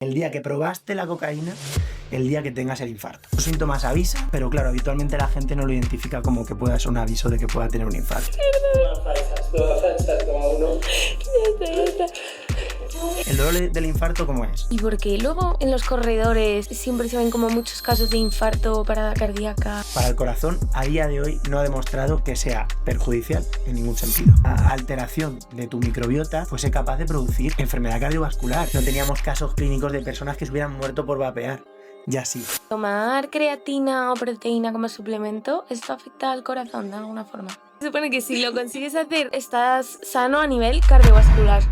El día que probaste la cocaína, el día que tengas el infarto. Los síntomas avisan, pero claro, habitualmente la gente no lo identifica como que pueda ser un aviso de que pueda tener un infarto. Todas falsas, toma uno. Ya está. ¿El dolor del infarto cómo es? ¿Y por qué luego en los corredores siempre se ven como muchos casos de infarto, parada cardíaca? Para el corazón, a día de hoy no ha demostrado que sea perjudicial en ningún sentido. La alteración de tu microbiota fuese capaz de producir enfermedad cardiovascular. No teníamos casos clínicos de personas que se hubieran muerto por vapear. Ya sí. ¿Tomar creatina o proteína como suplemento, esto afecta al corazón de alguna forma? Se supone que si lo consigues hacer, estás sano a nivel cardiovascular.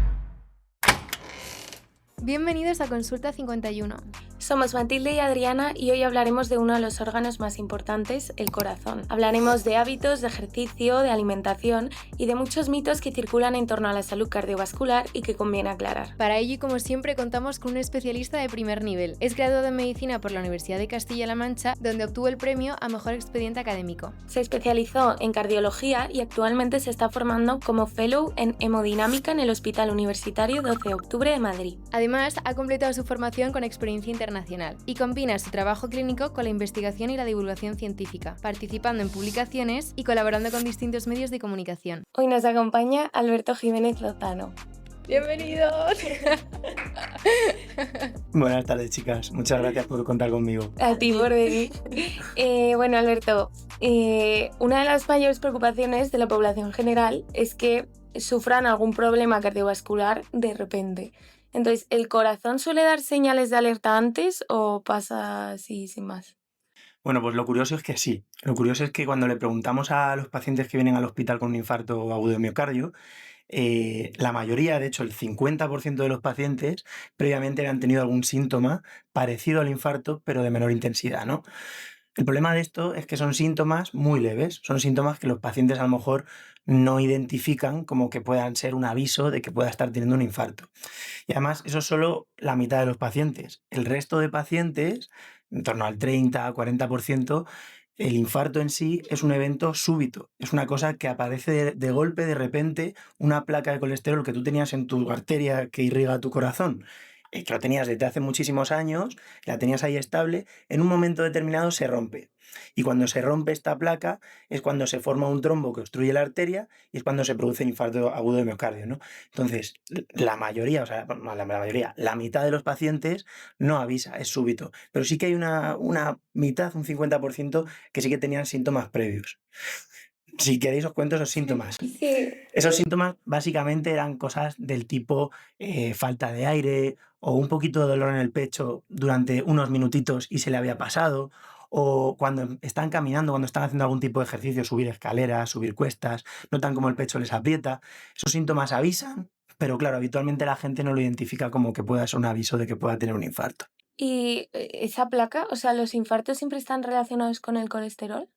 Bienvenidos a Consulta 51. Somos Matilde y Adriana y hoy hablaremos de uno de los órganos más importantes, el corazón. Hablaremos de hábitos, de ejercicio, de alimentación y de muchos mitos que circulan en torno a la salud cardiovascular y que conviene aclarar. Para ello y como siempre contamos con un especialista de primer nivel. Es graduado en Medicina por la Universidad de Castilla-La Mancha, donde obtuvo el premio a Mejor Expediente Académico. Se especializó en cardiología y actualmente se está formando como Fellow en Hemodinámica en el Hospital Universitario 12 de Octubre de Madrid. Además, ha completado su formación con experiencia internacional y combina su trabajo clínico con la investigación y la divulgación científica, participando en publicaciones y colaborando con distintos medios de comunicación. Hoy nos acompaña Alberto Jiménez Lozano. ¡Bienvenidos! Buenas tardes, chicas. Muchas gracias por contar conmigo. A ti por venir. Bueno, Alberto, una de las mayores preocupaciones de la población general es que sufran algún problema cardiovascular de repente. Entonces, ¿el corazón suele dar señales de alerta antes o pasa así sin más? Bueno, pues lo curioso es que sí. Lo curioso es que cuando le preguntamos a los pacientes que vienen al hospital con un infarto agudo de miocardio, la mayoría, de hecho el 50% de los pacientes, previamente habían tenido algún síntoma parecido al infarto, pero de menor intensidad, ¿no? El problema de esto es que son síntomas muy leves, son síntomas que los pacientes a lo mejor no identifican como que puedan ser un aviso de que pueda estar teniendo un infarto. Y además, eso es solo la mitad de los pacientes. El resto de pacientes, en torno al 30-40%, el infarto en sí es un evento súbito. Es una cosa que aparece de golpe, de repente, una placa de colesterol que tú tenías en tu arteria que irriga tu corazón, que lo tenías desde hace muchísimos años, la tenías ahí estable, en un momento determinado se rompe. Y cuando se rompe esta placa es cuando se forma un trombo que obstruye la arteria y es cuando se produce el infarto agudo de miocardio, ¿no? Entonces, la mayoría, o sea, no, la mayoría, la mitad de los pacientes no avisa, es súbito. Pero sí que hay una mitad, un 50%, que sí que tenían síntomas previos. Si queréis os cuento esos síntomas. Sí. Esos síntomas básicamente eran cosas del tipo falta de aire o un poquito de dolor en el pecho durante unos minutitos y se le había pasado, o cuando están caminando, cuando están haciendo algún tipo de ejercicio, subir escaleras, subir cuestas, notan como el pecho les aprieta. Esos síntomas avisan, pero claro, habitualmente la gente no lo identifica como que pueda ser un aviso de que pueda tener un infarto. ¿Y esa placa, o sea, los infartos siempre están relacionados con el colesterol?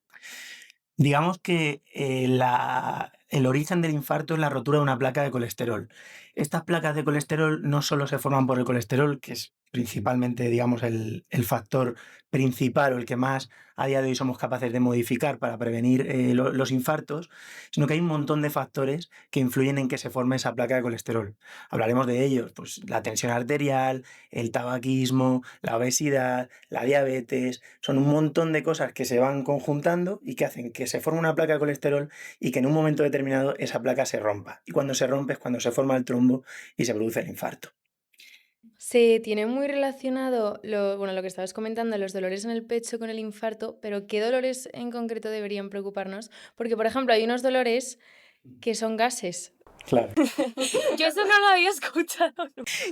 Digamos que el origen del infarto es la rotura de una placa de colesterol. Estas placas de colesterol no solo se forman por el colesterol, que es principalmente, digamos, el factor principal o el que más a día de hoy somos capaces de modificar para prevenir los infartos, sino que hay un montón de factores que influyen en que se forme esa placa de colesterol. Hablaremos de ellos, pues la tensión arterial, el tabaquismo, la obesidad, la diabetes, son un montón de cosas que se van conjuntando y que hacen que se forme una placa de colesterol y que en un momento determinado esa placa se rompa. Y cuando se rompe es cuando se forma el trombo y se produce el infarto. Se tiene muy relacionado lo que estabas comentando, los dolores en el pecho con el infarto, pero ¿qué dolores en concreto deberían preocuparnos? Porque, por ejemplo, hay unos dolores que son gases. Claro. Yo eso no lo había escuchado.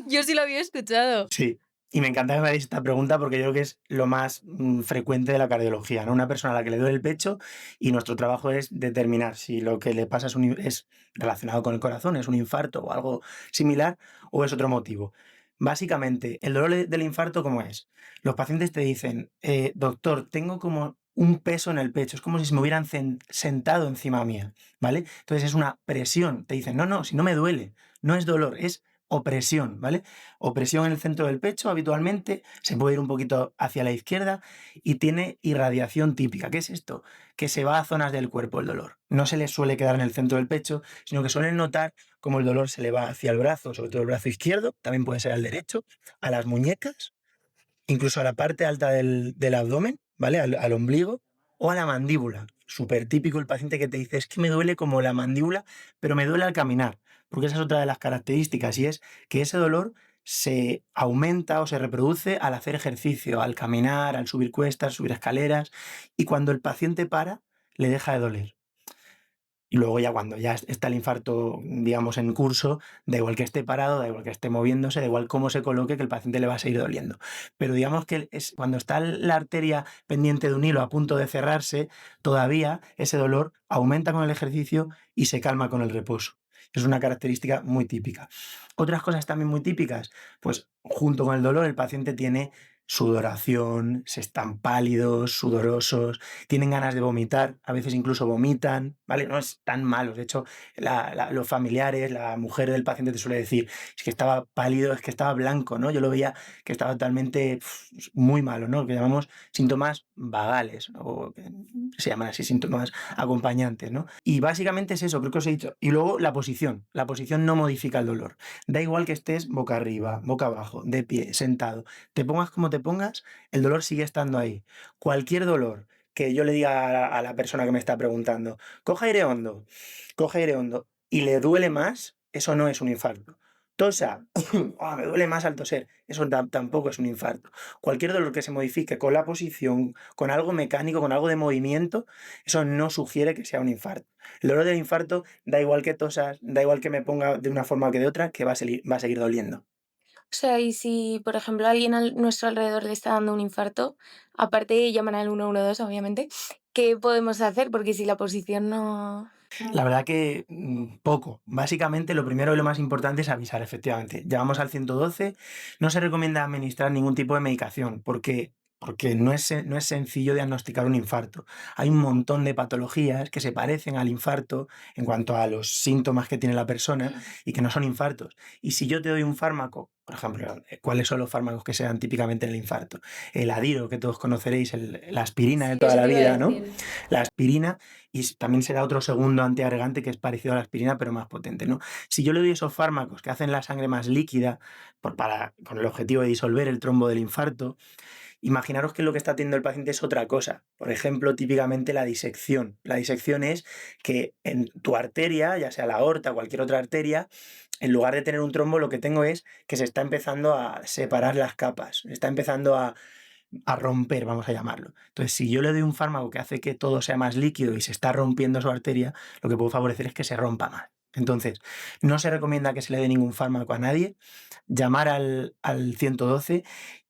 Yo sí lo había escuchado. Sí. Y me encanta que me hagáis esta pregunta porque yo creo que es lo más frecuente de la cardiología, ¿no? Una persona a la que le duele el pecho y nuestro trabajo es determinar si lo que le pasa es relacionado con el corazón, es un infarto o algo similar o es otro motivo. Básicamente, el dolor del infarto, ¿cómo es? Los pacientes te dicen, doctor, tengo como un peso en el pecho, es como si se me hubieran sentado encima mía, ¿vale? Entonces es una presión, te dicen, no, si no me duele, no es dolor, es opresión, ¿vale? Opresión en el centro del pecho habitualmente, se puede ir un poquito hacia la izquierda y tiene irradiación típica. ¿Qué es esto? Que se va a zonas del cuerpo el dolor. No se les suele quedar en el centro del pecho, sino que suelen notar cómo el dolor se le va hacia el brazo, sobre todo el brazo izquierdo, también puede ser al derecho, a las muñecas, incluso a la parte alta del abdomen, ¿vale? Al ombligo o a la mandíbula. Súper típico el paciente que te dice, es que me duele como la mandíbula, pero me duele al caminar, porque esa es otra de las características y es que ese dolor se aumenta o se reproduce al hacer ejercicio, al caminar, al subir cuestas, subir escaleras, y cuando el paciente para, le deja de doler. Y luego ya cuando ya está el infarto, digamos, en curso, da igual que esté parado, da igual que esté moviéndose, da igual cómo se coloque, que el paciente le va a seguir doliendo. Pero digamos que es, cuando está la arteria pendiente de un hilo a punto de cerrarse, todavía ese dolor aumenta con el ejercicio y se calma con el reposo. Es una característica muy típica. Otras cosas también muy típicas, pues junto con el dolor el paciente tiene sudoración, se están pálidos, sudorosos, tienen ganas de vomitar, a veces incluso vomitan, ¿vale? No es tan malo. De hecho, los familiares, la mujer del paciente te suele decir, es que estaba pálido, es que estaba blanco, ¿no? Yo lo veía que estaba totalmente muy malo, ¿no? Lo que llamamos síntomas vagales, o que se llaman así síntomas acompañantes, ¿no? Y básicamente es eso, creo que os he dicho. Y luego la posición no modifica el dolor. Da igual que estés boca arriba, boca abajo, de pie, sentado, te pongas como te pongas, el dolor sigue estando ahí. Cualquier dolor que yo le diga a la persona que me está preguntando, coge aire hondo y le duele más, eso no es un infarto. Tosa, me duele más al toser, eso tampoco es un infarto. Cualquier dolor que se modifique con la posición, con algo mecánico, con algo de movimiento, eso no sugiere que sea un infarto. El dolor del infarto da igual que tosas, da igual que me ponga de una forma que de otra, que va a seguir doliendo. O sea, y si, por ejemplo, a alguien a nuestro alrededor le está dando un infarto, aparte de llamar al 112, obviamente, ¿qué podemos hacer? Porque si la posición no... La verdad que poco. Básicamente lo primero y lo más importante es avisar, efectivamente. Llamamos al 112, no se recomienda administrar ningún tipo de medicación porque no es sencillo diagnosticar un infarto. Hay un montón de patologías que se parecen al infarto en cuanto a los síntomas que tiene la persona y que no son infartos. Y si yo te doy un fármaco, por ejemplo, ¿cuáles son los fármacos que se dan típicamente en el infarto? El Adiro, que todos conoceréis, la aspirina de Sí, toda eso la te iba a vida, ¿no? decir. La aspirina, y también se da otro segundo antiagregante que es parecido a la aspirina, pero más potente, ¿no? Si yo le doy esos fármacos que hacen la sangre más líquida con el objetivo de disolver el trombo del infarto, imaginaros que lo que está teniendo el paciente es otra cosa. Por ejemplo, típicamente la disección. La disección es que en tu arteria, ya sea la aorta o cualquier otra arteria, en lugar de tener un trombo, lo que tengo es que se está empezando a separar las capas, está empezando a romper, vamos a llamarlo. Entonces, si yo le doy un fármaco que hace que todo sea más líquido y se está rompiendo su arteria, lo que puedo favorecer es que se rompa más. Entonces, no se recomienda que se le dé ningún fármaco a nadie, llamar al 112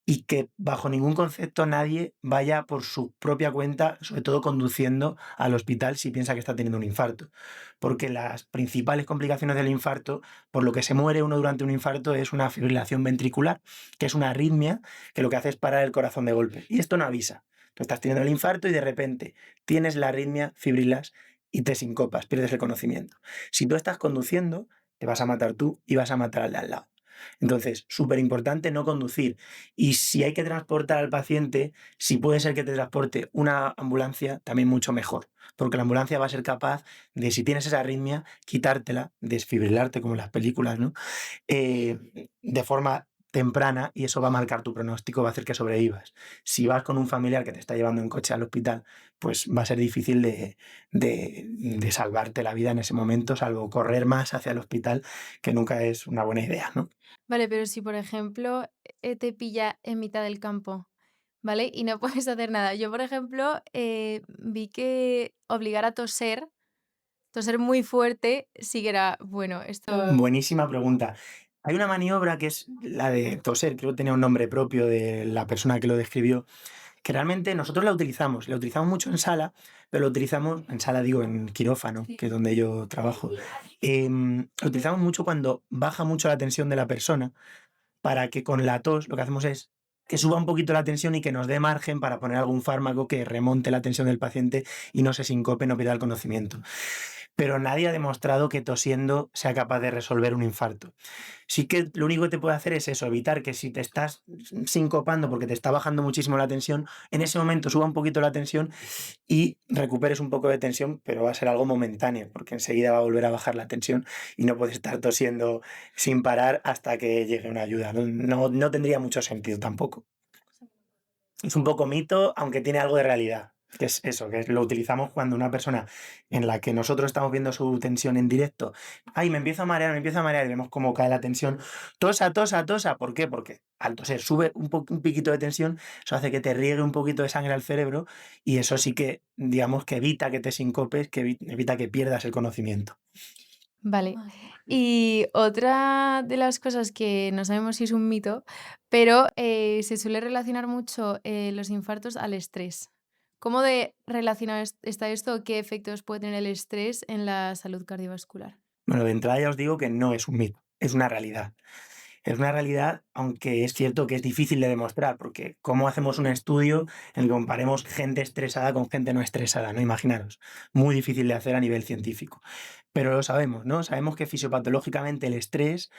y que bajo ningún concepto nadie vaya por su propia cuenta, sobre todo conduciendo al hospital si piensa que está teniendo un infarto. Porque las principales complicaciones del infarto, por lo que se muere uno durante un infarto, es una fibrilación ventricular, que es una arritmia que lo que hace es parar el corazón de golpe. Y esto no avisa. Tú estás teniendo el infarto y de repente tienes la arritmia, fibrilas y te sincopas, pierdes el conocimiento. Si tú estás conduciendo, te vas a matar tú y vas a matar al de al lado. Entonces, súper importante no conducir. Y si hay que transportar al paciente, si puede ser que te transporte una ambulancia, también mucho mejor. Porque la ambulancia va a ser capaz de, si tienes esa arritmia, quitártela, desfibrilarte como en las películas, ¿no? De forma temprana, y eso va a marcar tu pronóstico, va a hacer que sobrevivas. Si vas con un familiar que te está llevando en coche al hospital, pues va a ser difícil de salvarte la vida en ese momento, salvo correr más hacia el hospital, que nunca es una buena idea, ¿no? Vale, pero si por ejemplo te pilla en mitad del campo, ¿vale? Y no puedes hacer nada. Yo, por ejemplo, vi que obligar a toser muy fuerte, sí que era, bueno, esto... Buenísima pregunta. Hay una maniobra que es la de toser, creo que tenía un nombre propio de la persona que lo describió, que realmente nosotros la utilizamos mucho en sala, pero lo utilizamos, en sala digo, en quirófano, que es donde yo trabajo. Lo utilizamos mucho cuando baja mucho la tensión de la persona, para que con la tos lo que hacemos es que suba un poquito la tensión y que nos dé margen para poner algún fármaco que remonte la tensión del paciente y no se sincope, no pierda el conocimiento. pero nadie ha demostrado que tosiendo sea capaz de resolver un infarto. Sí que lo único que te puede hacer es eso, evitar que si te estás sincopando porque te está bajando muchísimo la tensión, en ese momento suba un poquito la tensión y recuperes un poco de tensión, pero va a ser algo momentáneo, porque enseguida va a volver a bajar la tensión y no puedes estar tosiendo sin parar hasta que llegue una ayuda. No tendría mucho sentido tampoco. Es un poco mito, aunque tiene algo de realidad. Que es eso, que lo utilizamos cuando una persona en la que nosotros estamos viendo su tensión en directo, ay, me empiezo a marear, y vemos cómo cae la tensión, tosa, tosa, tosa. ¿Por qué? Porque al toser sube un piquito de tensión, eso hace que te riegue un poquito de sangre al cerebro y eso sí que, digamos, que evita que te sincopes, que evita que pierdas el conocimiento. Vale. Y otra de las cosas que no sabemos si es un mito, pero se suele relacionar mucho los infartos al estrés. ¿Cómo de relacionado está esto? ¿Qué efectos puede tener el estrés en la salud cardiovascular? Bueno, de entrada ya os digo que no es un mito, es una realidad. Es una realidad, aunque es cierto que es difícil de demostrar, porque ¿cómo hacemos un estudio en el que comparemos gente estresada con gente no estresada? ¿No? Imaginaros, muy difícil de hacer a nivel científico. Pero lo sabemos, ¿no? Sabemos que fisiopatológicamente el estrés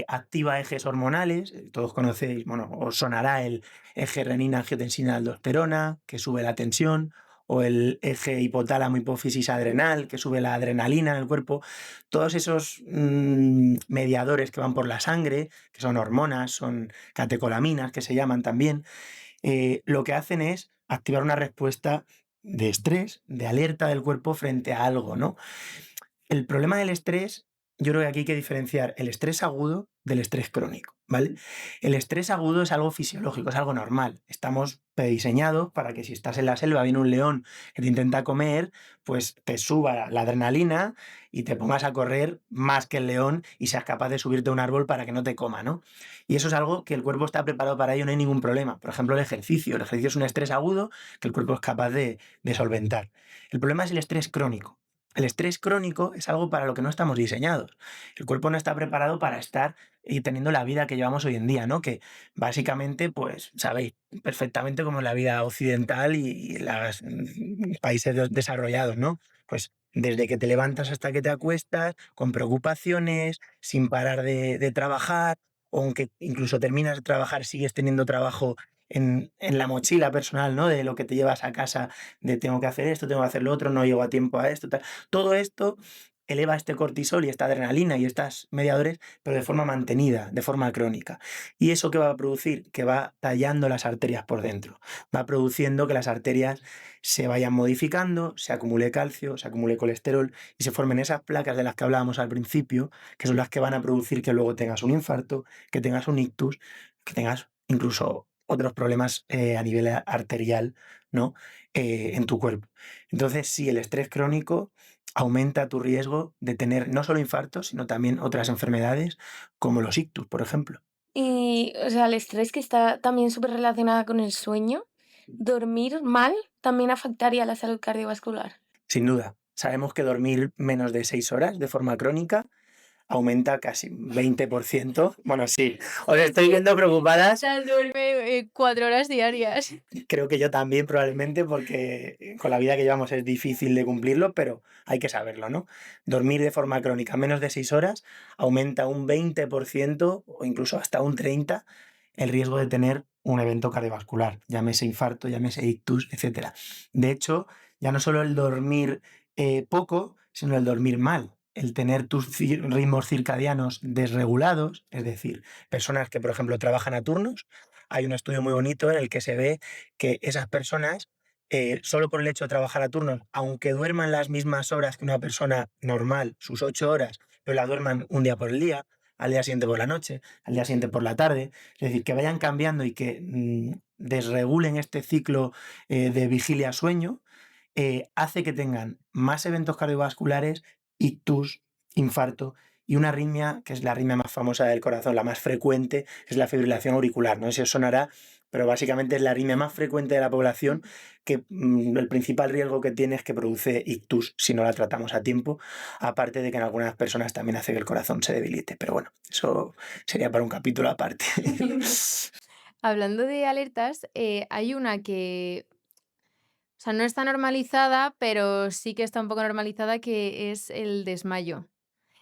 activa ejes hormonales, todos conocéis, bueno, os sonará el eje renina-angiotensina-aldosterona, que sube la tensión, o el eje hipotálamo-hipófisis adrenal, que sube la adrenalina en el cuerpo. Todos esos mediadores que van por la sangre, que son hormonas, son catecolaminas, que se llaman también, lo que hacen es activar una respuesta de estrés, de alerta del cuerpo frente a algo, ¿no? El problema del estrés, yo creo que aquí hay que diferenciar el estrés agudo del estrés crónico, ¿vale? El estrés agudo es algo fisiológico, es algo normal. Estamos prediseñados para que si estás en la selva, viene un león que te intenta comer, pues te suba la adrenalina y te pongas a correr más que el león y seas capaz de subirte a un árbol para que no te coma, ¿no? Y eso es algo que el cuerpo está preparado para ello, no hay ningún problema. Por ejemplo, el ejercicio. El ejercicio es un estrés agudo que el cuerpo es capaz de solventar. El problema es el estrés crónico. El estrés crónico es algo para lo que no estamos diseñados. El cuerpo no está preparado para estar y teniendo la vida que llevamos hoy en día, ¿no? Que básicamente, pues, sabéis perfectamente cómo es la vida occidental y los países desarrollados, ¿no? Pues desde que te levantas hasta que te acuestas, con preocupaciones, sin parar de trabajar, o aunque incluso terminas de trabajar, sigues teniendo trabajo en la mochila personal, ¿no? De lo que te llevas a casa de tengo que hacer esto, tengo que hacer lo otro, no llego a tiempo a esto, tal. Todo esto eleva este cortisol y esta adrenalina y estas mediadores, pero de forma mantenida, de forma crónica. ¿Y eso qué va a producir? Que va tallando las arterias por dentro. Va produciendo que las arterias se vayan modificando, se acumule calcio, se acumule colesterol y se formen esas placas de las que hablábamos al principio, que son las que van a producir que luego tengas un infarto, que tengas un ictus, que tengas incluso otros problemas a nivel arterial, ¿no? En tu cuerpo. Entonces, sí, el estrés crónico aumenta tu riesgo de tener no solo infartos, sino también otras enfermedades como los ictus, por ejemplo. Y, o sea, el estrés que está también súper relacionada con el sueño, dormir mal también afectaría a la salud cardiovascular. Sin duda, sabemos que dormir menos de 6 horas de forma crónica aumenta casi un 20%. Bueno, sí, os estoy viendo preocupadas. Sal duerme 4 horas diarias. Creo que yo también probablemente porque con la vida que llevamos es difícil de cumplirlo, pero hay que saberlo, ¿no? Dormir de forma crónica menos de 6 horas aumenta un 20% o incluso hasta un 30% el riesgo de tener un evento cardiovascular, llámese infarto, llámese ictus, etc. De hecho, ya no solo el dormir poco, sino el dormir mal. El tener tus ritmos circadianos desregulados, es decir, personas que, por ejemplo, trabajan a turnos. Hay un estudio muy bonito en el que se ve que esas personas, solo por el hecho de trabajar a turnos, aunque duerman las mismas horas que una persona normal, sus 8 horas, pero las duerman un día por el día, al día siguiente por la noche, al día siguiente por la tarde, es decir, que vayan cambiando y que desregulen este ciclo de vigilia-sueño, hace que tengan más eventos cardiovasculares, ictus, infarto y una arritmia, que es la arritmia más famosa del corazón, la más frecuente, es la fibrilación auricular. No sé si os sonará, pero básicamente es la arritmia más frecuente de la población, que el principal riesgo que tiene es que produce ictus si no la tratamos a tiempo, aparte de que en algunas personas también hace que el corazón se debilite. Pero bueno, eso sería para un capítulo aparte. Hablando de alertas, hay una que O sea, no está normalizada, pero sí que está un poco normalizada, que es el desmayo.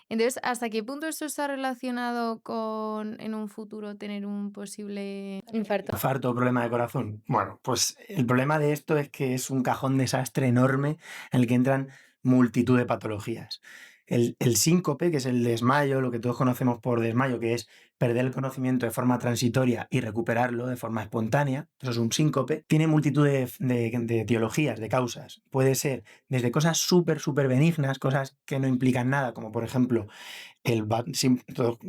Entonces, ¿hasta qué punto esto está relacionado con en un futuro tener un posible infarto? Infarto o problema de corazón. Bueno, pues el problema de esto es que es un cajón desastre enorme en el que entran multitud de patologías. El síncope, que es el desmayo, lo que todos conocemos por desmayo, que es perder el conocimiento de forma transitoria y recuperarlo de forma espontánea, eso es un síncope, tiene multitud de etiologías, de causas. Puede ser desde cosas súper benignas, cosas que no implican nada, como por ejemplo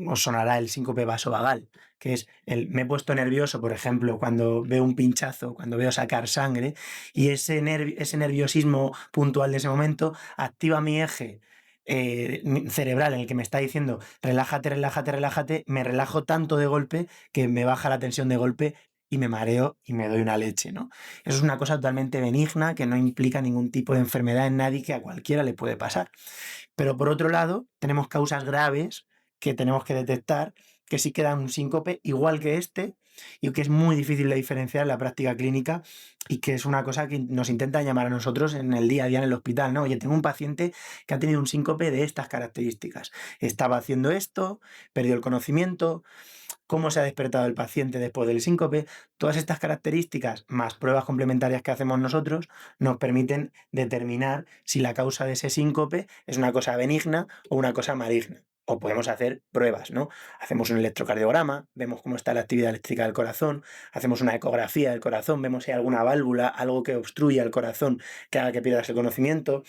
os sonará el síncope vasovagal, que es me he puesto nervioso, por ejemplo, cuando veo un pinchazo, cuando veo sacar sangre, y ese nerviosismo puntual de ese momento activa mi eje cerebral en el que me está diciendo relájate, relájate, relájate, me relajo tanto de golpe que me baja la tensión de golpe y me mareo y me doy una leche, ¿no? Eso es una cosa totalmente benigna que no implica ningún tipo de enfermedad en nadie, que a cualquiera le puede pasar. Pero por otro lado, tenemos causas graves que tenemos que detectar, que sí que dan un síncope igual que este, y que es muy difícil de diferenciar en la práctica clínica, y que es una cosa que nos intenta llamar a nosotros en el día a día en el hospital, ¿no? Oye, tengo un paciente que ha tenido un síncope de estas características. Estaba haciendo esto, perdió el conocimiento, cómo se ha despertado el paciente después del síncope. Todas estas características, más pruebas complementarias que hacemos nosotros, nos permiten determinar si la causa de ese síncope es una cosa benigna o una cosa maligna. O podemos hacer pruebas, ¿no? Hacemos un electrocardiograma, vemos cómo está la actividad eléctrica del corazón, hacemos una ecografía del corazón, vemos si hay alguna válvula, algo que obstruya el corazón, que haga que pierdas el conocimiento.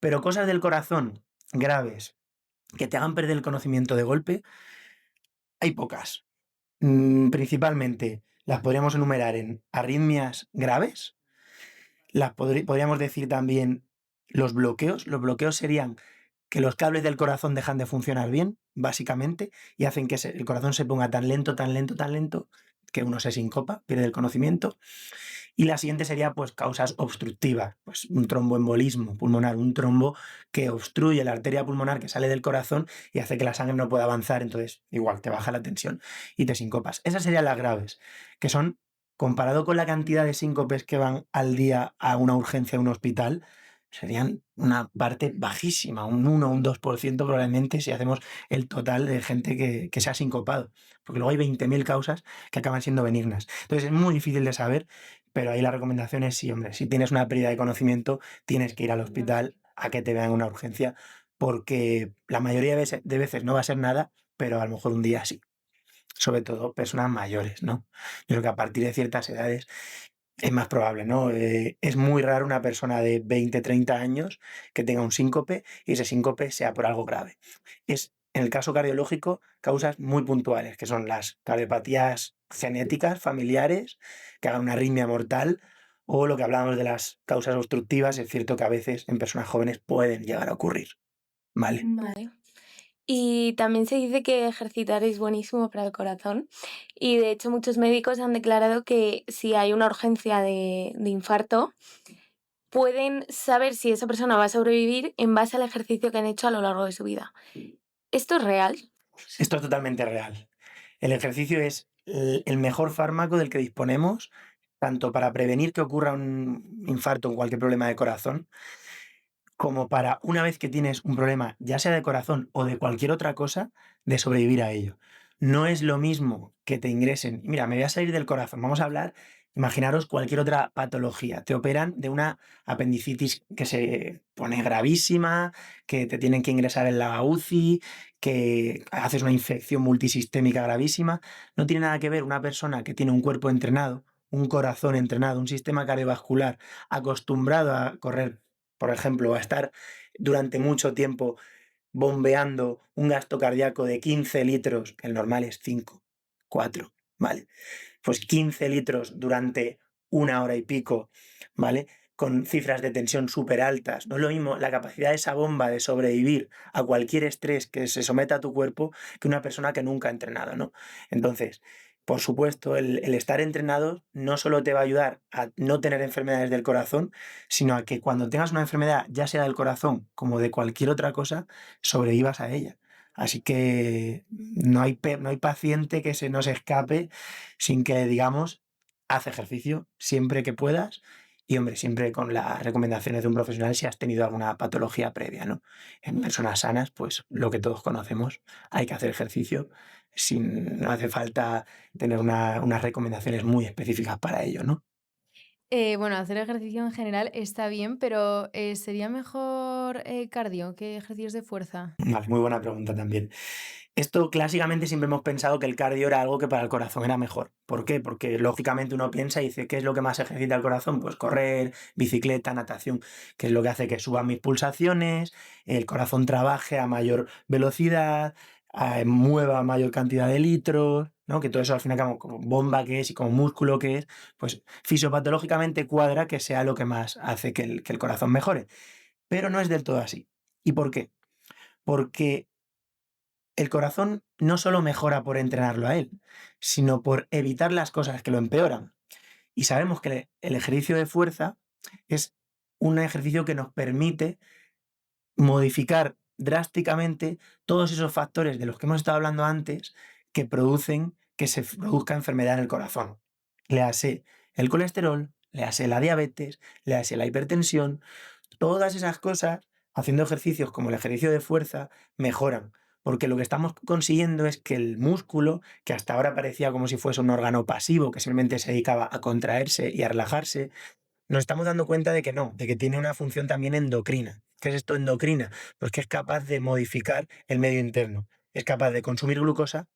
Pero cosas del corazón graves que te hagan perder el conocimiento de golpe, hay pocas. Principalmente las podríamos enumerar en arritmias graves, podríamos decir también los bloqueos. Los bloqueos serían que los cables del corazón dejan de funcionar bien, básicamente, y hacen que el corazón se ponga tan lento, tan lento, tan lento, que uno se sincopa, pierde el conocimiento. Y la siguiente sería pues causas obstructivas, pues un tromboembolismo pulmonar, un trombo que obstruye la arteria pulmonar que sale del corazón y hace que la sangre no pueda avanzar, entonces igual te baja la tensión y te sincopas. Esas serían las graves, que son, comparado con la cantidad de síncopes que van al día a una urgencia, a un hospital, serían una parte bajísima, un 1 o un 2% probablemente, si hacemos el total de gente que se ha sincopado, porque luego hay 20.000 causas que acaban siendo benignas. Entonces es muy difícil de saber, pero ahí la recomendación es sí, hombre, si tienes una pérdida de conocimiento, tienes que ir al hospital a que te vean una urgencia, porque la mayoría de veces no va a ser nada, pero a lo mejor un día sí. Sobre todo personas mayores, ¿no? Yo creo que a partir de ciertas edades es más probable, ¿no? Es muy raro una persona de 20, 30 años que tenga un síncope y ese síncope sea por algo grave. Es, en el caso cardiológico, causas muy puntuales, que son las cardiopatías genéticas, familiares, que hagan una arritmia mortal, o lo que hablábamos de las causas obstructivas. Es cierto que a veces en personas jóvenes pueden llegar a ocurrir, ¿vale? Vale. Y también se dice que ejercitar es buenísimo para el corazón. Y de hecho muchos médicos han declarado que si hay una urgencia de infarto, pueden saber si esa persona va a sobrevivir en base al ejercicio que han hecho a lo largo de su vida. ¿Esto es real? Esto es totalmente real. El ejercicio es el mejor fármaco del que disponemos, tanto para prevenir que ocurra un infarto o cualquier problema de corazón, como para, una vez que tienes un problema, ya sea de corazón o de cualquier otra cosa, de sobrevivir a ello. No es lo mismo que te ingresen. Mira, me voy a salir del corazón. Vamos a hablar, imaginaros cualquier otra patología. Te operan de una apendicitis que se pone gravísima, que te tienen que ingresar en la UCI, que haces una infección multisistémica gravísima. No tiene nada que ver una persona que tiene un cuerpo entrenado, un corazón entrenado, un sistema cardiovascular acostumbrado a correr, por ejemplo, a estar durante mucho tiempo bombeando un gasto cardíaco de 15 litros, que el normal es 5, 4, ¿vale? Pues 15 litros durante una hora y pico, ¿vale? Con cifras de tensión súper altas. No es lo mismo la capacidad de esa bomba de sobrevivir a cualquier estrés que se someta a tu cuerpo que una persona que nunca ha entrenado, ¿no? Entonces, por supuesto, el estar entrenado no solo te va a ayudar a no tener enfermedades del corazón, sino a que cuando tengas una enfermedad, ya sea del corazón como de cualquier otra cosa, sobrevivas a ella. Así que no hay paciente que se nos escape sin que le digamos, haz ejercicio siempre que puedas Y, hombre, siempre con las recomendaciones de un profesional si has tenido alguna patología previa, ¿no? En personas sanas, pues lo que todos conocemos, hay que hacer ejercicio, no hace falta tener unas recomendaciones muy específicas para ello, ¿no? Bueno, hacer ejercicio en general está bien, pero ¿sería mejor cardio que ejercicios de fuerza? Vale, muy buena pregunta también. Esto clásicamente siempre hemos pensado que el cardio era algo que para el corazón era mejor. ¿Por qué? Porque lógicamente uno piensa y dice, ¿qué es lo que más ejercita el corazón? Pues correr, bicicleta, natación, que es lo que hace que suban mis pulsaciones, el corazón trabaje a mayor velocidad, mueva mayor cantidad de litros, ¿no? Que todo eso al final como bomba que es y como músculo que es, pues fisiopatológicamente cuadra que sea lo que más hace que el corazón mejore. Pero no es del todo así. ¿Y por qué? Porque el corazón no solo mejora por entrenarlo a él, sino por evitar las cosas que lo empeoran. Y sabemos que el ejercicio de fuerza es un ejercicio que nos permite modificar drásticamente todos esos factores de los que hemos estado hablando antes que producen que se produzca enfermedad en el corazón. Léase el colesterol, léase la diabetes, léase la hipertensión, todas esas cosas, haciendo ejercicios como el ejercicio de fuerza, mejoran. Porque lo que estamos consiguiendo es que el músculo, que hasta ahora parecía como si fuese un órgano pasivo, que simplemente se dedicaba a contraerse y a relajarse, nos estamos dando cuenta de que no, de que tiene una función también endocrina. ¿Qué es esto endocrina? Pues que es capaz de modificar el medio interno. Es capaz de consumir glucosa.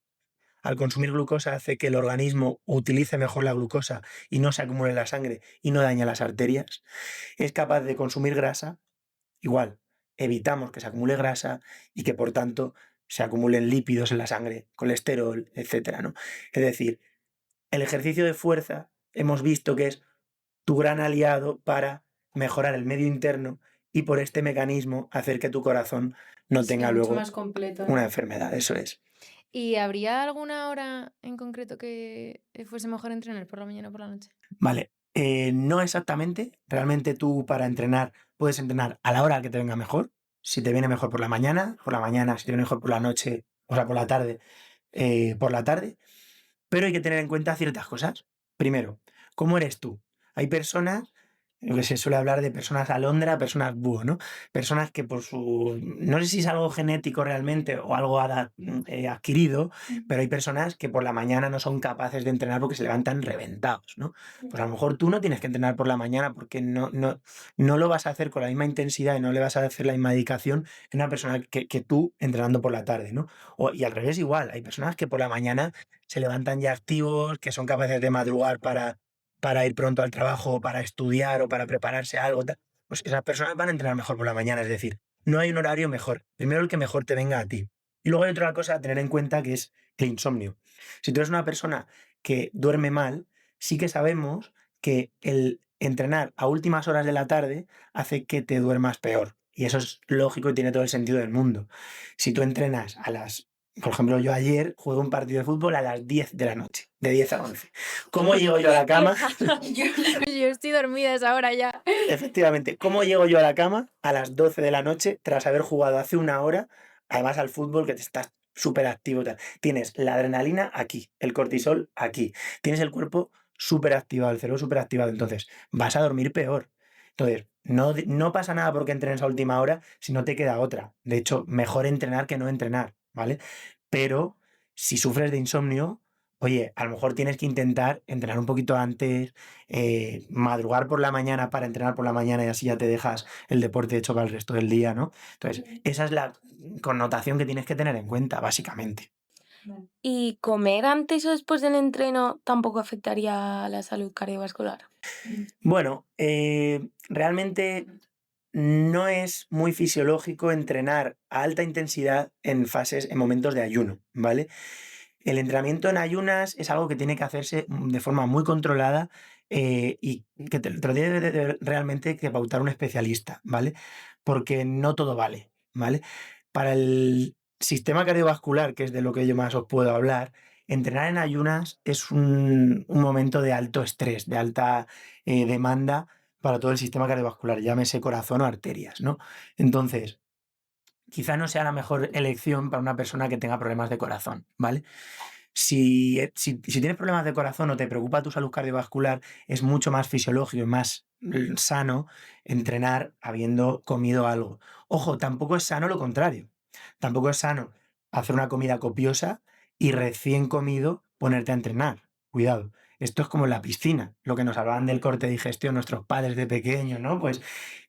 Al consumir glucosa hace que el organismo utilice mejor la glucosa y no se acumule en la sangre y no daña las arterias. Es capaz de consumir grasa. Igual, evitamos que se acumule grasa y que por tanto se acumulen lípidos en la sangre, colesterol, etcétera, ¿no? Es decir, el ejercicio de fuerza hemos visto que es tu gran aliado para mejorar el medio interno y por este mecanismo hacer que tu corazón no Sí, tenga mucho luego más completo, una ¿no? enfermedad, eso es. ¿Y habría alguna hora en concreto que fuese mejor entrenar, por la mañana o por la noche? Vale, no exactamente. Realmente tú para entrenar puedes entrenar a la hora que te venga mejor. Si te viene mejor por la mañana, si te viene mejor por la noche, o sea, por la tarde. Pero hay que tener en cuenta ciertas cosas. Primero, ¿cómo eres tú? Hay personas, lo que se suele hablar de personas alondra, personas búho, ¿no? Personas que por su, no sé si es algo genético realmente o algo adquirido, pero hay personas que por la mañana no son capaces de entrenar porque se levantan reventados, ¿no? Pues a lo mejor tú no tienes que entrenar por la mañana porque no lo vas a hacer con la misma intensidad y no le vas a hacer la misma dedicación en una persona que tú entrenando por la tarde, ¿no? Y al revés igual, hay personas que por la mañana se levantan ya activos, que son capaces de madrugar para ir pronto al trabajo, para estudiar o para prepararse algo, tal, pues esas personas van a entrenar mejor por la mañana. Es decir, no hay un horario mejor. Primero el que mejor te venga a ti. Y luego hay otra cosa a tener en cuenta que es el insomnio. Si tú eres una persona que duerme mal, sí que sabemos que el entrenar a últimas horas de la tarde hace que te duermas peor. Y eso es lógico y tiene todo el sentido del mundo. Si tú entrenas por ejemplo, yo ayer jugué un partido de fútbol a las 10 de la noche, de 10 a 11. ¿Cómo llego yo a la cama? Yo estoy dormida a esa hora ya. Efectivamente, ¿cómo llego yo a la cama a las 12 de la noche tras haber jugado hace una hora, además al fútbol, que te estás súper activo? Tal? Tienes la adrenalina aquí, el cortisol aquí, tienes el cuerpo súper activado, el cerebro súper activado, entonces vas a dormir peor. Entonces, no pasa nada porque entrenes a última hora si no te queda otra. De hecho, mejor entrenar que no entrenar, ¿vale? Pero si sufres de insomnio, oye, a lo mejor tienes que intentar entrenar un poquito antes, madrugar por la mañana para entrenar por la mañana y así ya te dejas el deporte hecho para el resto del día, ¿no? Entonces, esa es la connotación que tienes que tener en cuenta, básicamente. ¿Y comer antes o después del entreno tampoco afectaría a la salud cardiovascular? Bueno, realmente no es muy fisiológico entrenar a alta intensidad en momentos de ayuno, ¿vale? El entrenamiento en ayunas es algo que tiene que hacerse de forma muy controlada y que te lo debe realmente que pautar un especialista, ¿vale? Porque no todo vale, ¿vale? Para el sistema cardiovascular, que es de lo que yo más os puedo hablar, entrenar en ayunas es un momento de alto estrés, de alta demanda para todo el sistema cardiovascular, llámese corazón o arterias, ¿no? Entonces, quizá no sea la mejor elección para una persona que tenga problemas de corazón, ¿vale? Si tienes problemas de corazón o te preocupa tu salud cardiovascular, es mucho más fisiológico y más sano entrenar habiendo comido algo. Ojo, tampoco es sano lo contrario. Tampoco es sano hacer una comida copiosa y recién comido ponerte a entrenar. Cuidado. Esto es como la piscina, lo que nos hablaban del corte de digestión nuestros padres de pequeños, ¿no? Pues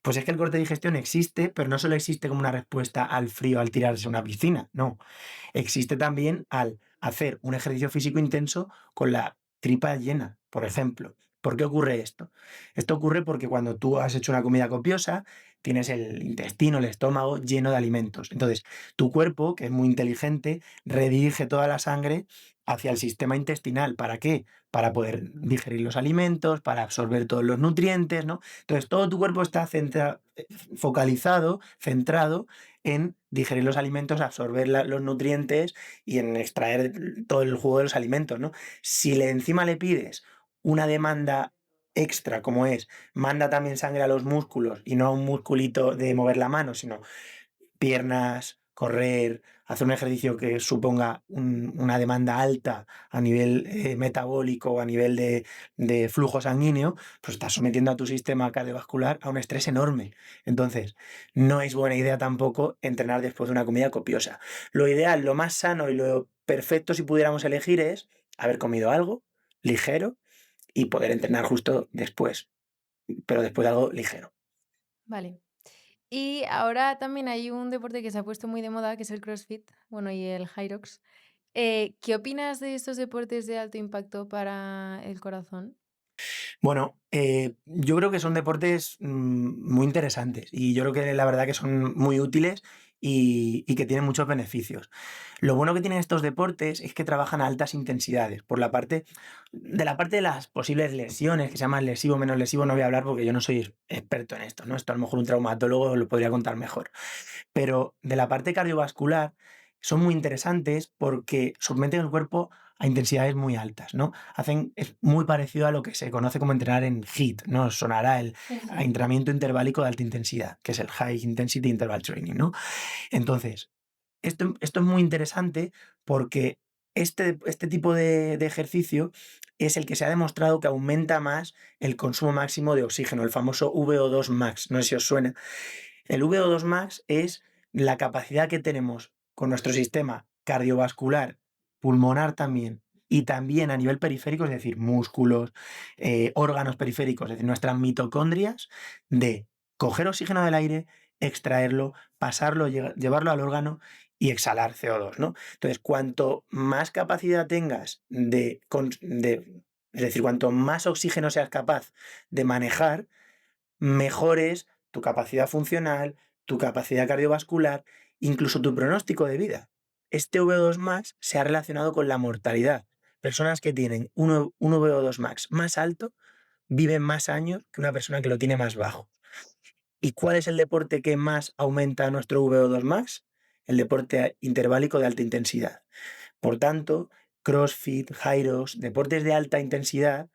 es que el corte de digestión existe, pero no solo existe como una respuesta al frío al tirarse a una piscina, no. Existe también al hacer un ejercicio físico intenso con la tripa llena, por ejemplo. ¿Por qué ocurre esto? Esto ocurre porque cuando tú has hecho una comida copiosa, tienes el intestino, el estómago lleno de alimentos. Entonces, tu cuerpo, que es muy inteligente, redirige toda la sangre hacia el sistema intestinal. ¿Para qué? Para poder digerir los alimentos, para absorber todos los nutrientes, ¿no? Entonces, todo tu cuerpo está focalizado, centrado en digerir los alimentos, absorber los nutrientes y en extraer todo el jugo de los alimentos, ¿no? Si encima le pides una demanda extra, como es, manda también sangre a los músculos y no a un musculito de mover la mano, sino piernas, correr, hacer un ejercicio que suponga una demanda alta a nivel metabólico o a nivel de flujo sanguíneo, pues estás sometiendo a tu sistema cardiovascular a un estrés enorme. Entonces, no es buena idea tampoco entrenar después de una comida copiosa. Lo ideal, lo más sano y lo perfecto si pudiéramos elegir es haber comido algo ligero y poder entrenar justo después, pero después de algo ligero. Vale. Y ahora también hay un deporte que se ha puesto muy de moda, que es el CrossFit, bueno, y el Hyrox. ¿Qué opinas de estos deportes de alto impacto para el corazón? Bueno, yo creo que son deportes muy interesantes y yo creo que la verdad que son muy útiles y que tienen muchos beneficios. Lo bueno que tienen estos deportes es que trabajan a altas intensidades. De la parte de las posibles lesiones, que se llaman lesivo o menos lesivo, no voy a hablar porque yo no soy experto en esto, ¿no? Esto a lo mejor un traumatólogo lo podría contar mejor. Pero de la parte cardiovascular son muy interesantes porque someten el cuerpo a intensidades muy altas, ¿no? Es muy parecido a lo que se conoce como entrenar en HIIT, ¿no? Os sonará el entrenamiento interválico de alta intensidad, que es el High Intensity Interval Training, ¿no? Entonces, esto es muy interesante porque este tipo de ejercicio es el que se ha demostrado que aumenta más el consumo máximo de oxígeno, el famoso VO2 max, no sé si os suena. El VO2 max es la capacidad que tenemos con nuestro sistema cardiovascular, pulmonar también, y también a nivel periférico, es decir, músculos, órganos periféricos, es decir, nuestras mitocondrias, de coger oxígeno del aire, extraerlo, pasarlo, llevarlo al órgano y exhalar CO2, ¿no? Entonces, cuanto más capacidad tengas es decir, cuanto más oxígeno seas capaz de manejar, mejor es tu capacidad funcional, tu capacidad cardiovascular, incluso tu pronóstico de vida. Este VO2 max se ha relacionado con la mortalidad. Personas que tienen un VO2 max más alto viven más años que una persona que lo tiene más bajo. ¿Y cuál es el deporte que más aumenta nuestro VO2 max? El deporte interválico de alta intensidad. Por tanto, CrossFit, Hyrox, deportes de alta intensidad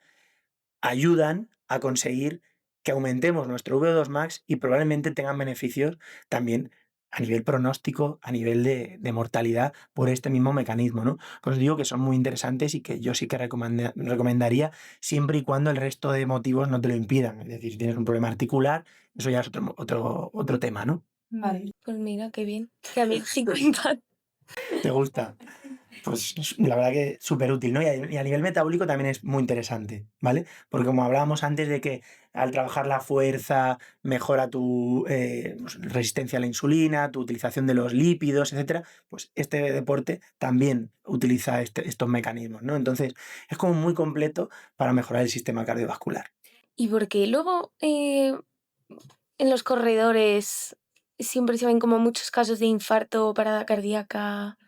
ayudan a conseguir que aumentemos nuestro VO2 max y probablemente tengan beneficios también a nivel pronóstico, a nivel de mortalidad por este mismo mecanismo, ¿no? Pues os digo que son muy interesantes y que yo sí que recomendaría siempre y cuando el resto de motivos no te lo impidan. Es decir, si tienes un problema articular, eso ya es otro tema, ¿no? Vale, pues mira, qué bien. Que a mí sí cuentan. ¿Te gusta? Pues la verdad que súper útil, ¿no? Y a nivel metabólico también es muy interesante, ¿vale? Porque como hablábamos antes de que al trabajar la fuerza mejora tu resistencia a la insulina, tu utilización de los lípidos, etcétera, pues este deporte también utiliza estos mecanismos, ¿no? Entonces es como muy completo para mejorar el sistema cardiovascular. Y porque luego en los corredores siempre se ven como muchos casos de infarto o parada cardíaca.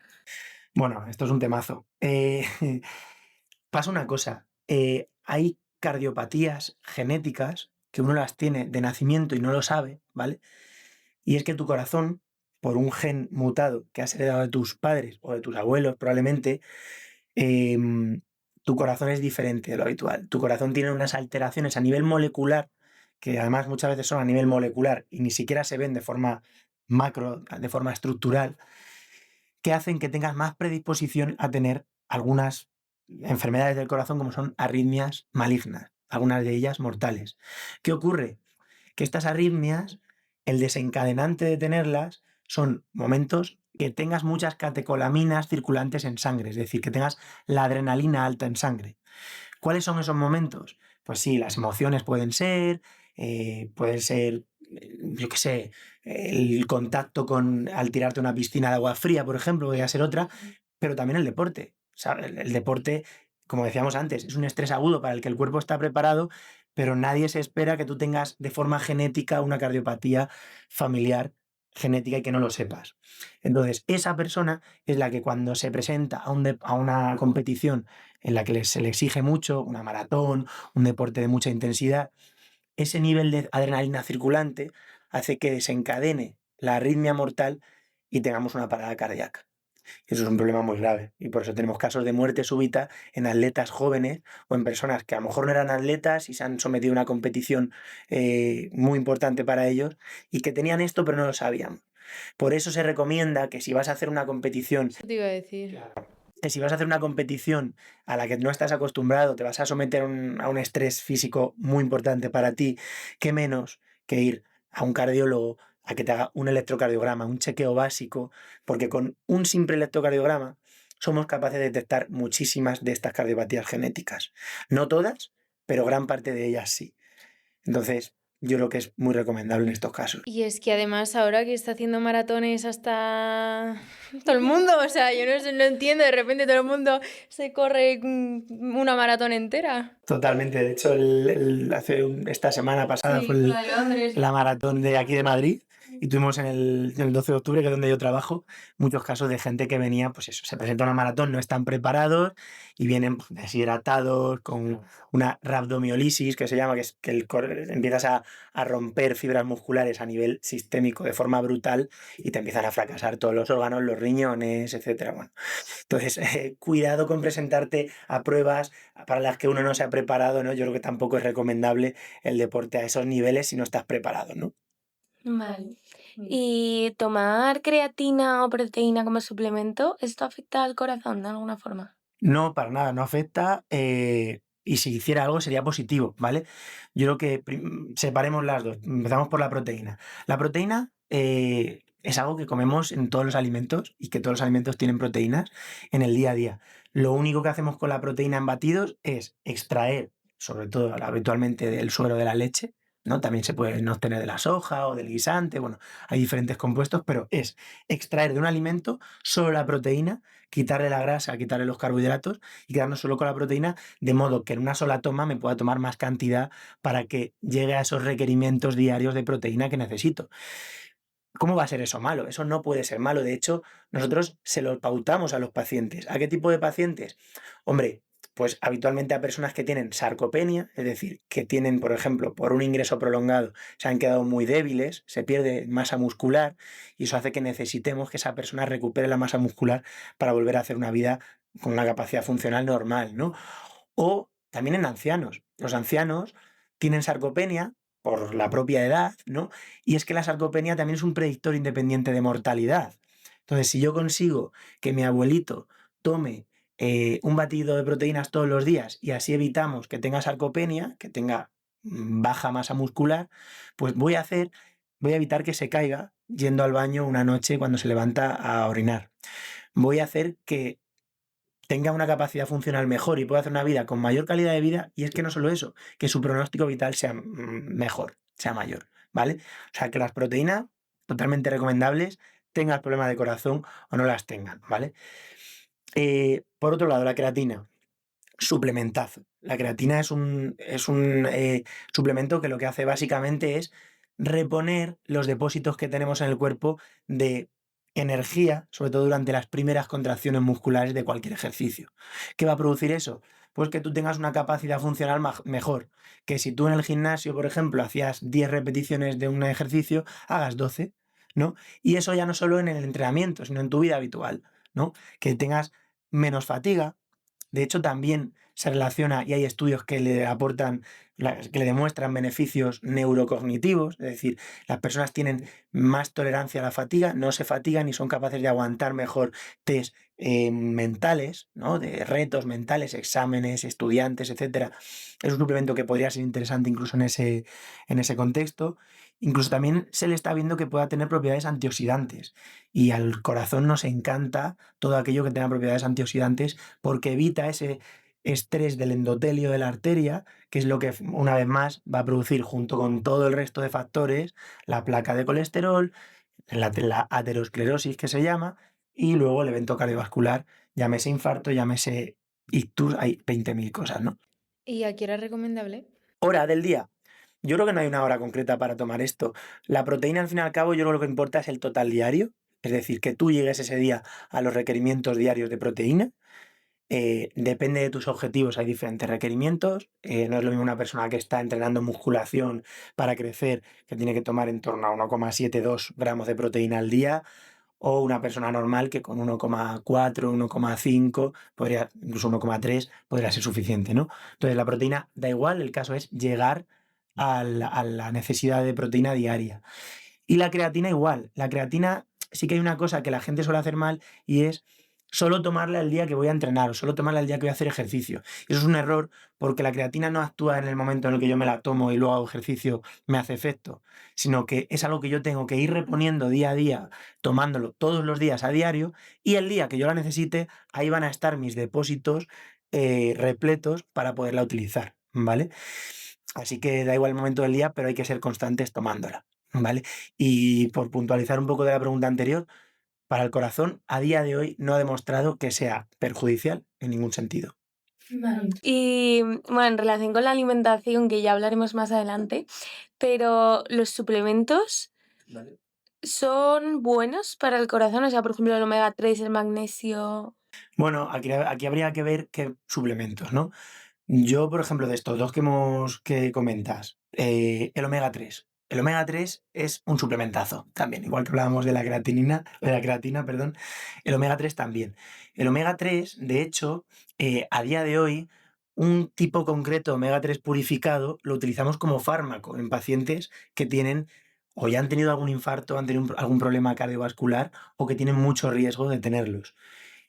Bueno, esto es un temazo. Pasa una cosa, hay cardiopatías genéticas que uno las tiene de nacimiento y no lo sabe, ¿vale? Y es que tu corazón, por un gen mutado que has heredado de tus padres o de tus abuelos probablemente, tu corazón es diferente de lo habitual. Tu corazón tiene unas alteraciones a nivel molecular, que además muchas veces son a nivel molecular y ni siquiera se ven de forma macro, de forma estructural, que hacen que tengas más predisposición a tener algunas enfermedades del corazón como son arritmias malignas, algunas de ellas mortales. ¿Qué ocurre? Que estas arritmias, el desencadenante de tenerlas son momentos que tengas muchas catecolaminas circulantes en sangre, es decir, que tengas la adrenalina alta en sangre. ¿Cuáles son esos momentos? Pues sí, las emociones pueden ser, yo qué sé, el contacto al tirarte a una piscina de agua fría, por ejemplo, podría ser otra, pero también el deporte. El deporte, como decíamos antes, es un estrés agudo para el que el cuerpo está preparado, pero nadie se espera que tú tengas de forma genética una cardiopatía familiar genética y que no lo sepas. Entonces, esa persona es la que cuando se presenta a una competición en la que se le exige mucho, una maratón, un deporte de mucha intensidad, ese nivel de adrenalina circulante hace que desencadene la arritmia mortal y tengamos una parada cardíaca. Eso es un problema muy grave y por eso tenemos casos de muerte súbita en atletas jóvenes o en personas que a lo mejor no eran atletas y se han sometido a una competición muy importante para ellos y que tenían esto pero no lo sabían. Por eso se recomienda que si vas a hacer una competición, Eso te iba a decir. que si vas a hacer una competición a la que no estás acostumbrado, te vas a someter a un estrés físico muy importante para ti, qué menos que ir a un cardiólogo a que te haga un electrocardiograma, un chequeo básico, porque con un simple electrocardiograma somos capaces de detectar muchísimas de estas cardiopatías genéticas. No todas, pero gran parte de ellas sí. Entonces, yo creo que es muy recomendable en estos casos. Y es que además ahora que está haciendo maratones hasta todo el mundo, o sea, yo no entiendo, de repente todo el mundo se corre una maratón entera. Totalmente, de hecho, esta semana pasada Sí, fue la de Londres. la maratón de aquí de Madrid y tuvimos en el 12 de octubre, que es donde yo trabajo, muchos casos de gente que venía, pues eso, se presenta a una maratón, no están preparados y vienen pues, deshidratados, con una rhabdomiolisis, que se llama, que es que empiezas a romper fibras musculares a nivel sistémico de forma brutal y te empiezan a fracasar todos los órganos, los riñones, etcétera. Bueno, entonces, cuidado con presentarte a pruebas para las que uno no se ha preparado, ¿no? Yo creo que tampoco es recomendable el deporte a esos niveles si no estás preparado, ¿no? Vale. ¿Y tomar creatina o proteína como suplemento, esto afecta al corazón de alguna forma? No, para nada, no afecta. Y si hiciera algo sería positivo, ¿vale? Yo creo que separemos las dos. Empezamos por la proteína. La proteína es algo que comemos en todos los alimentos y que todos los alimentos tienen proteínas en el día a día. Lo único que hacemos con la proteína en batidos es extraer, sobre todo habitualmente del suero de la leche, ¿no? También se pueden obtener de la soja o del guisante, bueno, hay diferentes compuestos, pero es extraer de un alimento solo la proteína, quitarle la grasa, quitarle los carbohidratos y quedarnos solo con la proteína, de modo que en una sola toma me pueda tomar más cantidad para que llegue a esos requerimientos diarios de proteína que necesito. ¿Cómo va a ser eso malo? Eso no puede ser malo. De hecho, nosotros se lo pautamos a los pacientes. ¿A qué tipo de pacientes? Hombre, pues habitualmente a personas que tienen sarcopenia, es decir, que tienen, por ejemplo, por un ingreso prolongado, se han quedado muy débiles, se pierde masa muscular y eso hace que necesitemos que esa persona recupere la masa muscular para volver a hacer una vida con una capacidad funcional normal, ¿no? O también en ancianos. Los ancianos tienen sarcopenia por la propia edad, ¿no? Y es que la sarcopenia también es un predictor independiente de mortalidad. Entonces, si yo consigo que mi abuelito tome un batido de proteínas todos los días y así evitamos que tenga sarcopenia, que tenga baja masa muscular, pues voy a evitar que se caiga yendo al baño una noche cuando se levanta a orinar. Voy a hacer que tenga una capacidad funcional mejor y pueda hacer una vida con mayor calidad de vida, y es que no solo eso, que su pronóstico vital sea mejor, sea mayor, ¿vale? O sea, que las proteínas, totalmente recomendables, tengas problemas de corazón o no las tengan, ¿vale? Por otro lado, la creatina, suplementazo. La creatina es un suplemento que lo que hace básicamente es reponer los depósitos que tenemos en el cuerpo de energía, sobre todo durante las primeras contracciones musculares de cualquier ejercicio. ¿Qué va a producir eso? Pues que tú tengas una capacidad funcional mejor. Que si tú en el gimnasio, por ejemplo, hacías 10 repeticiones de un ejercicio, hagas 12, ¿no? Y eso ya no solo en el entrenamiento, sino en tu vida habitual, ¿no? Que tengas menos fatiga. De hecho, también se relaciona y hay estudios que le aportan, que le demuestran beneficios neurocognitivos, es decir, las personas tienen más tolerancia a la fatiga, no se fatigan y son capaces de aguantar mejor test mentales, ¿no? De retos mentales, exámenes, estudiantes, etcétera. Es un suplemento que podría ser interesante incluso en ese contexto. Incluso también se le está viendo que pueda tener propiedades antioxidantes y al corazón nos encanta todo aquello que tenga propiedades antioxidantes porque evita ese estrés del endotelio de la arteria, que es lo que una vez más va a producir junto con todo el resto de factores la placa de colesterol, la aterosclerosis que se llama, y luego el evento cardiovascular, llámese infarto, llámese ictus, hay 20.000 cosas, ¿no? ¿Y a qué hora es recomendable? Hora del día. Yo creo que no hay una hora concreta para tomar esto. La proteína, al fin y al cabo, yo creo que lo que importa es el total diario, es decir, que tú llegues ese día a los requerimientos diarios de proteína. Depende de tus objetivos, hay diferentes requerimientos. No es lo mismo una persona que está entrenando musculación para crecer, que tiene que tomar en torno a 1,72 gramos de proteína al día, o una persona normal que con 1,4, 1,5, podría, incluso 1,3 podría ser suficiente, ¿no? Entonces la proteína da igual, el caso es llegar a la necesidad de proteína diaria. Y la creatina igual. La creatina sí que hay una cosa que la gente suele hacer mal y es solo tomarla el día que voy a entrenar o solo tomarla el día que voy a hacer ejercicio. Y eso es un error porque la creatina no actúa en el momento en el que yo me la tomo y luego hago ejercicio, me hace efecto, sino que es algo que yo tengo que ir reponiendo día a día, tomándolo todos los días a diario y el día que yo la necesite, ahí van a estar mis depósitos repletos para poderla utilizar, ¿vale? Así que da igual el momento del día, pero hay que ser constantes tomándola, ¿vale? Y por puntualizar un poco de la pregunta anterior, para el corazón, a día de hoy no ha demostrado que sea perjudicial en ningún sentido. Vale. Y bueno, en relación con la alimentación, que ya hablaremos más adelante, pero los suplementos ¿Vale? son buenos para el corazón, o sea, por ejemplo, el omega 3, el magnesio. Bueno, aquí habría que ver qué suplementos, ¿no? Yo, por ejemplo, de estos dos que comentas, el omega 3. El omega 3 es un suplementazo también, igual que hablábamos de la creatina, perdón, el omega 3 también. El omega 3, de hecho, a día de hoy, un tipo concreto de omega 3 purificado lo utilizamos como fármaco en pacientes que tienen o ya han tenido algún infarto, han tenido algún problema cardiovascular o que tienen mucho riesgo de tenerlos.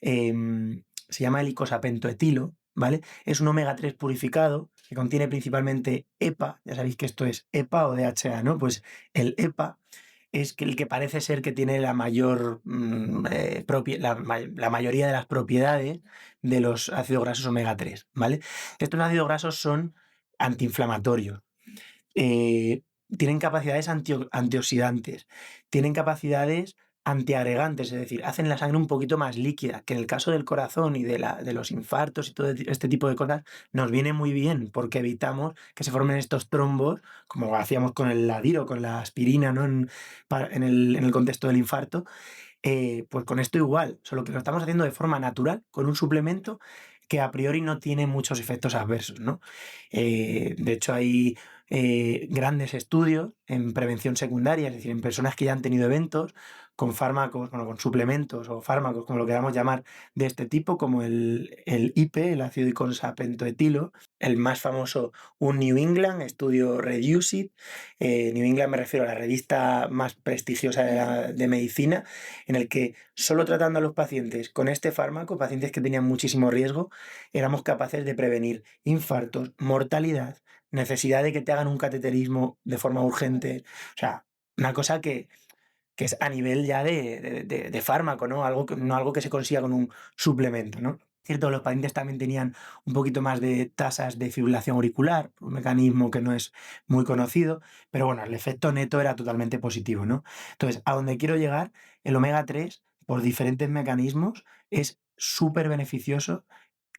Se llama el icosapentaetilo, ¿vale? Es un omega 3 purificado que contiene principalmente EPA, ya sabéis que esto es EPA o DHA, ¿no? Pues el EPA es el que parece ser que tiene la mayor la mayoría de las propiedades de los ácidos grasos omega 3, ¿vale? Estos ácidos grasos son antiinflamatorios, eh, tienen capacidades antioxidantes, tienen capacidades antiagregantes, es decir, hacen la sangre un poquito más líquida, que en el caso del corazón y de los infartos y todo este tipo de cosas nos viene muy bien porque evitamos que se formen estos trombos, como hacíamos con el ladiro, con la aspirina, ¿no? En el contexto del infarto. Pues con esto igual, solo que lo estamos haciendo de forma natural, con un suplemento que a priori no tiene muchos efectos adversos, ¿no? De hecho, hay grandes estudios en prevención secundaria, es decir, en personas que ya han tenido eventos con fármacos, bueno, con suplementos o fármacos, como lo queramos llamar, de este tipo, como el IP, el ácido icosapentaetilo, el más famoso, un New England, estudio Reduced. New England me refiero a la revista más prestigiosa de medicina, en el que solo tratando a los pacientes con este fármaco, pacientes que tenían muchísimo riesgo, éramos capaces de prevenir infartos, mortalidad, necesidad de que te hagan un cateterismo de forma urgente. O sea, una cosa que es a nivel ya de fármaco, ¿no? No algo que se consiga con un suplemento, ¿no? Cierto, los pacientes también tenían un poquito más de tasas de fibrilación auricular, un mecanismo que no es muy conocido, pero bueno, el efecto neto era totalmente positivo, ¿no? Entonces, a donde quiero llegar, el omega 3, por diferentes mecanismos, es súper beneficioso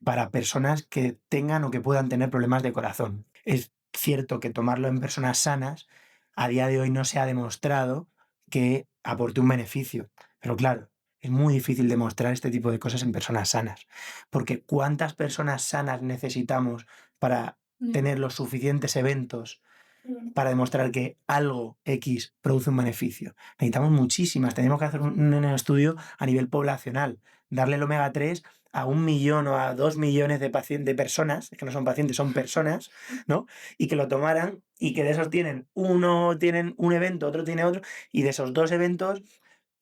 para personas que tengan o que puedan tener problemas de corazón. Es cierto que tomarlo en personas sanas, a día de hoy no se ha demostrado que aporte un beneficio, pero claro, es muy difícil demostrar este tipo de cosas en personas sanas, porque ¿cuántas personas sanas necesitamos para tener los suficientes eventos para demostrar que algo X produce un beneficio. Necesitamos muchísimas. Tenemos que hacer un estudio a nivel poblacional, darle el omega 3 a 1 millón o a 2 millones de personas, es que no son pacientes, son personas, ¿no? Y que lo tomaran y que de esos uno tienen un evento, otro tiene otro, y de esos 2 eventos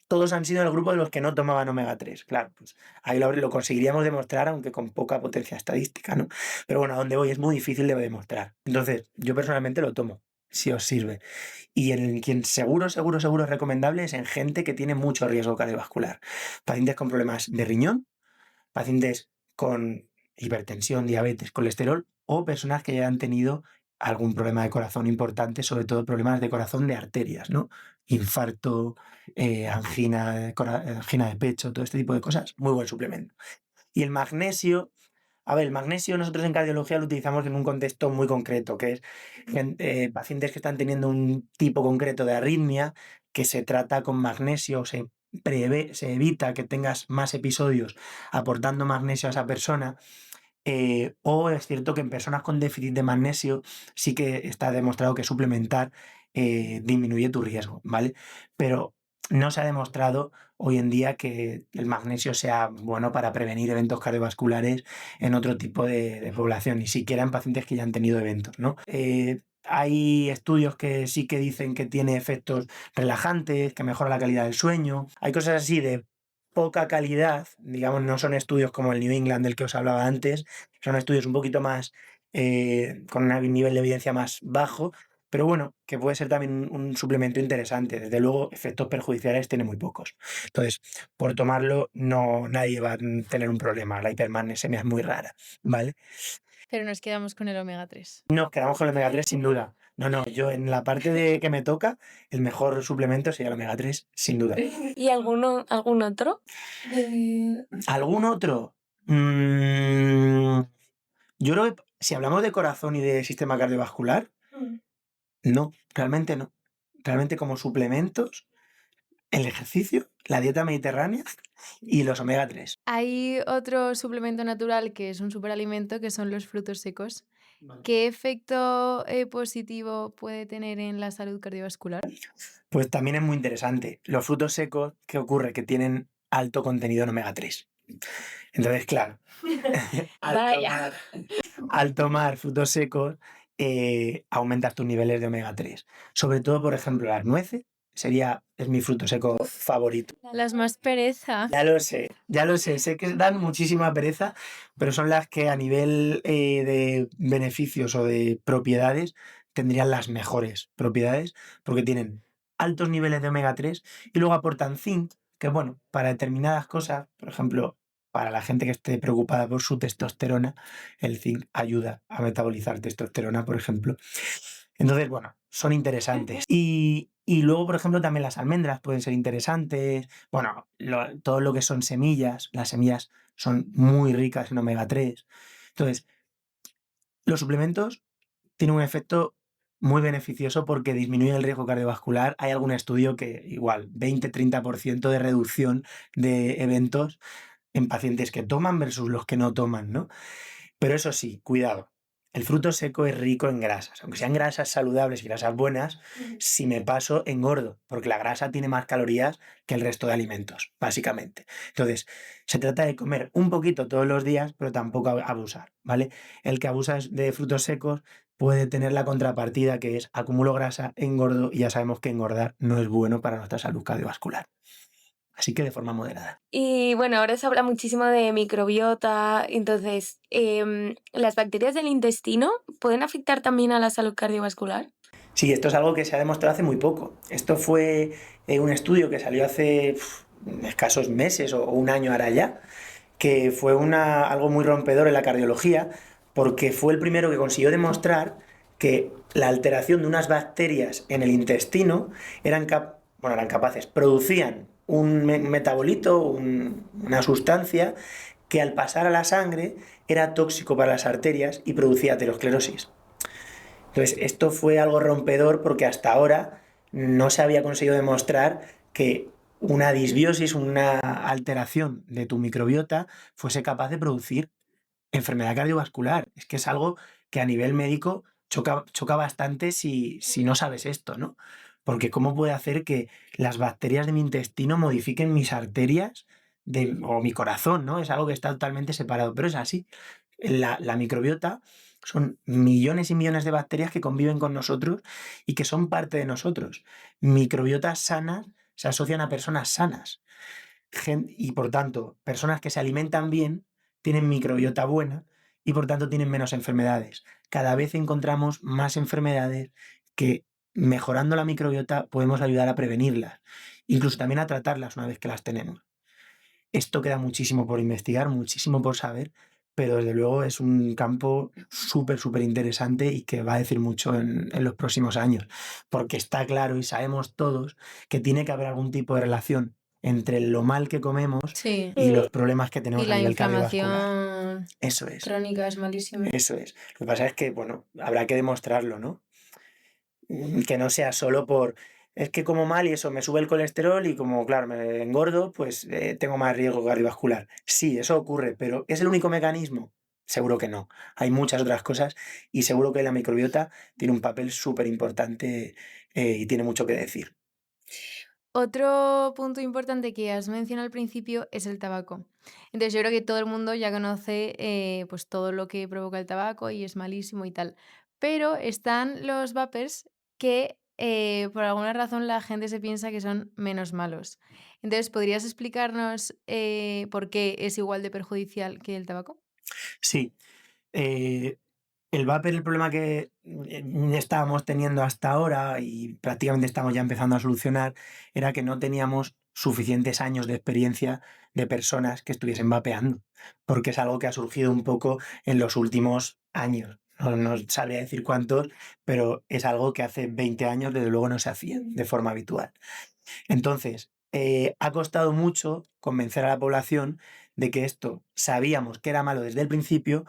todos han sido el grupo de los que no tomaban omega 3. Claro, pues ahí lo conseguiríamos demostrar, aunque con poca potencia estadística, ¿no? Pero bueno, a donde voy es muy difícil de demostrar. Entonces, yo personalmente lo tomo, si os sirve. Y en quien seguro es recomendable es en gente que tiene mucho riesgo cardiovascular. Pacientes con problemas de riñón, pacientes con hipertensión, diabetes, colesterol o personas que ya han tenido algún problema de corazón importante, sobre todo problemas de corazón de arterias, ¿no? Infarto, angina de pecho, todo este tipo de cosas. Muy buen suplemento. Y el magnesio, a ver, el magnesio nosotros en cardiología lo utilizamos en un contexto muy concreto, que es pacientes que están teniendo un tipo concreto de arritmia, que se trata con magnesio, se evita que tengas más episodios aportando magnesio a esa persona. O es cierto que en personas con déficit de magnesio sí que está demostrado que suplementar disminuye tu riesgo, ¿vale? Pero no se ha demostrado hoy en día que el magnesio sea bueno para prevenir eventos cardiovasculares en otro tipo de población, ni siquiera en pacientes que ya han tenido eventos, ¿no? Hay estudios que sí que dicen que tiene efectos relajantes, que mejora la calidad del sueño. Hay cosas así de poca calidad, digamos, no son estudios como el New England del que os hablaba antes, son estudios un poquito más, con un nivel de evidencia más bajo, pero bueno, que puede ser también un suplemento interesante. Desde luego, efectos perjudiciales tiene muy pocos. Entonces, por tomarlo, nadie va a tener un problema. La hipermagnesemia es muy rara, ¿vale? Pero nos quedamos con el omega 3. Nos quedamos con el omega 3 sin duda. No, yo en la parte de que me toca, el mejor suplemento sería el omega 3, sin duda. ¿Y algún otro? ¿Algún otro? Yo creo que si hablamos de corazón y de sistema cardiovascular, no, realmente no. Realmente como suplementos, el ejercicio, la dieta mediterránea y los omega 3. Hay otro suplemento natural que es un superalimento, que son los frutos secos. ¿Qué efecto positivo puede tener en la salud cardiovascular? Pues también es muy interesante. Los frutos secos, ¿qué ocurre? Que tienen alto contenido en omega 3. Entonces, claro, Vaya. al tomar frutos secos, aumentas tus niveles de omega 3. Sobre todo, por ejemplo, las nueces es mi fruto seco favorito. Las más pereza. Ya lo sé que dan muchísima pereza, pero son las que a nivel de beneficios o de propiedades tendrían las mejores propiedades, porque tienen altos niveles de omega 3 y luego aportan zinc, que bueno, para determinadas cosas, por ejemplo, para la gente que esté preocupada por su testosterona, el zinc ayuda a metabolizar testosterona, por ejemplo. Entonces, bueno, son interesantes. Y luego, por ejemplo, también las almendras pueden ser interesantes. Bueno, todo lo que son semillas, las semillas son muy ricas en omega 3. Entonces, los suplementos tienen un efecto muy beneficioso porque disminuyen el riesgo cardiovascular. Hay algún estudio que igual 20-30% de reducción de eventos en pacientes que toman versus los que no toman, ¿no? Pero eso sí, cuidado. El fruto seco es rico en grasas. Aunque sean grasas saludables y grasas buenas, si me paso, engordo, porque la grasa tiene más calorías que el resto de alimentos, básicamente. Entonces, se trata de comer un poquito todos los días, pero tampoco abusar, ¿vale? El que abusa de frutos secos puede tener la contrapartida que es acumulo grasa, engordo, y ya sabemos que engordar no es bueno para nuestra salud cardiovascular. Así que de forma moderada. Y bueno, ahora se habla muchísimo de microbiota, entonces, ¿las bacterias del intestino pueden afectar también a la salud cardiovascular? Sí, esto es algo que se ha demostrado hace muy poco. Esto fue un estudio que salió hace escasos meses o un año ahora ya, que fue algo muy rompedor en la cardiología, porque fue el primero que consiguió demostrar que la alteración de unas bacterias en el intestino eran capaces, producían un metabolito, una sustancia que al pasar a la sangre era tóxico para las arterias y producía aterosclerosis. Entonces, esto fue algo rompedor porque hasta ahora no se había conseguido demostrar que una disbiosis, una alteración de tu microbiota fuese capaz de producir enfermedad cardiovascular. Es que es algo que a nivel médico choca bastante si no sabes esto, ¿no? Porque ¿cómo puede hacer que las bacterias de mi intestino modifiquen mis arterias o mi corazón, ¿no? Es algo que está totalmente separado, pero es así. La microbiota son millones y millones de bacterias que conviven con nosotros y que son parte de nosotros. Microbiotas sanas se asocian a personas sanas. Y por tanto, personas que se alimentan bien tienen microbiota buena y por tanto tienen menos enfermedades. Cada vez encontramos más enfermedades que mejorando la microbiota podemos ayudar a prevenirlas, incluso también a tratarlas una vez que las tenemos. Esto queda muchísimo por investigar, muchísimo por saber, pero desde luego es un campo súper, súper interesante y que va a decir mucho en los próximos años, porque está claro y sabemos todos que tiene que haber algún tipo de relación entre lo mal que comemos Sí. y los problemas que Y tenemos a la nivel cardiovascular. inflamación Eso es, crónica es malísima. eso es. Lo que pasa es que, bueno, habrá que demostrarlo, ¿no? Que no sea solo por, es que como mal y eso me sube el colesterol y como, claro, me engordo, pues tengo más riesgo cardiovascular. Sí, eso ocurre, pero ¿es el único mecanismo? Seguro que no. Hay muchas otras cosas y seguro que la microbiota tiene un papel súper importante y tiene mucho que decir. Otro punto importante que has mencionado al principio es el tabaco. Entonces yo creo que todo el mundo ya conoce pues todo lo que provoca el tabaco y es malísimo y tal. Pero están los vapers que por alguna razón la gente se piensa que son menos malos. Entonces, ¿podrías explicarnos por qué es igual de perjudicial que el tabaco? Sí, eh, el vapor, el problema que estábamos teniendo hasta ahora y prácticamente estamos ya empezando a solucionar, era que no teníamos suficientes años de experiencia de personas que estuviesen vapeando, porque es algo que ha surgido un poco en los últimos años. No sabría decir cuántos, pero es algo que hace 20 años desde luego no se hacía de forma habitual. Entonces, ha costado mucho convencer a la población de que esto sabíamos que era malo desde el principio,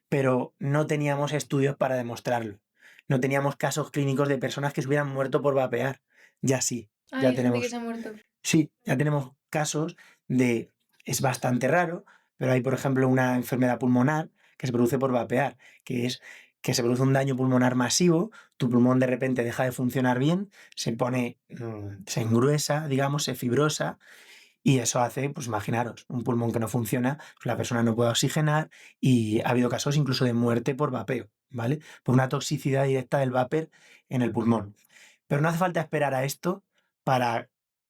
pero no teníamos estudios para demostrarlo. No teníamos casos clínicos de personas que se hubieran muerto por vapear. Ya sí, Ah, ya hay gente que tenemos, se ha muerto. sí, ya tenemos casos de, es bastante raro, pero hay, por ejemplo, una enfermedad pulmonar que se produce por vapear, que es que se produce un daño pulmonar masivo, tu pulmón de repente deja de funcionar bien, se pone, se engruesa, digamos, se fibrosa, y eso hace, pues imaginaros, un pulmón que no funciona, pues la persona no puede oxigenar y ha habido casos incluso de muerte por vapeo, ¿vale? Por una toxicidad directa del vapor en el pulmón. Pero no hace falta esperar a esto para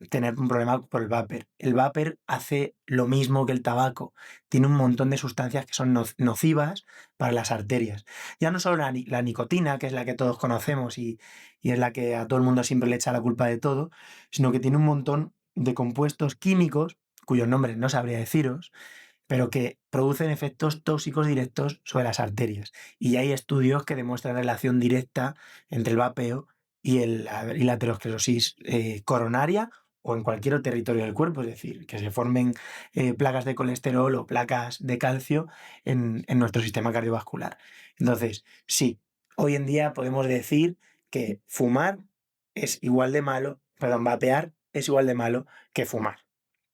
tener un problema por el vapor. El vapor hace lo mismo que el tabaco. Tiene un montón de sustancias que son nocivas para las arterias. Ya no solo la nicotina, que es la que todos conocemos y es la que a todo el mundo siempre le echa la culpa de todo, sino que tiene un montón de compuestos químicos, cuyos nombres no sabría deciros, pero que producen efectos tóxicos directos sobre las arterias. Y hay estudios que demuestran relación directa entre el vapeo y la aterosclerosis coronaria o en cualquier otro territorio del cuerpo, es decir, que se formen placas de colesterol o placas de calcio en nuestro sistema cardiovascular. Entonces, sí, hoy en día podemos decir que fumar es igual de malo, perdón, vapear es igual de malo que fumar,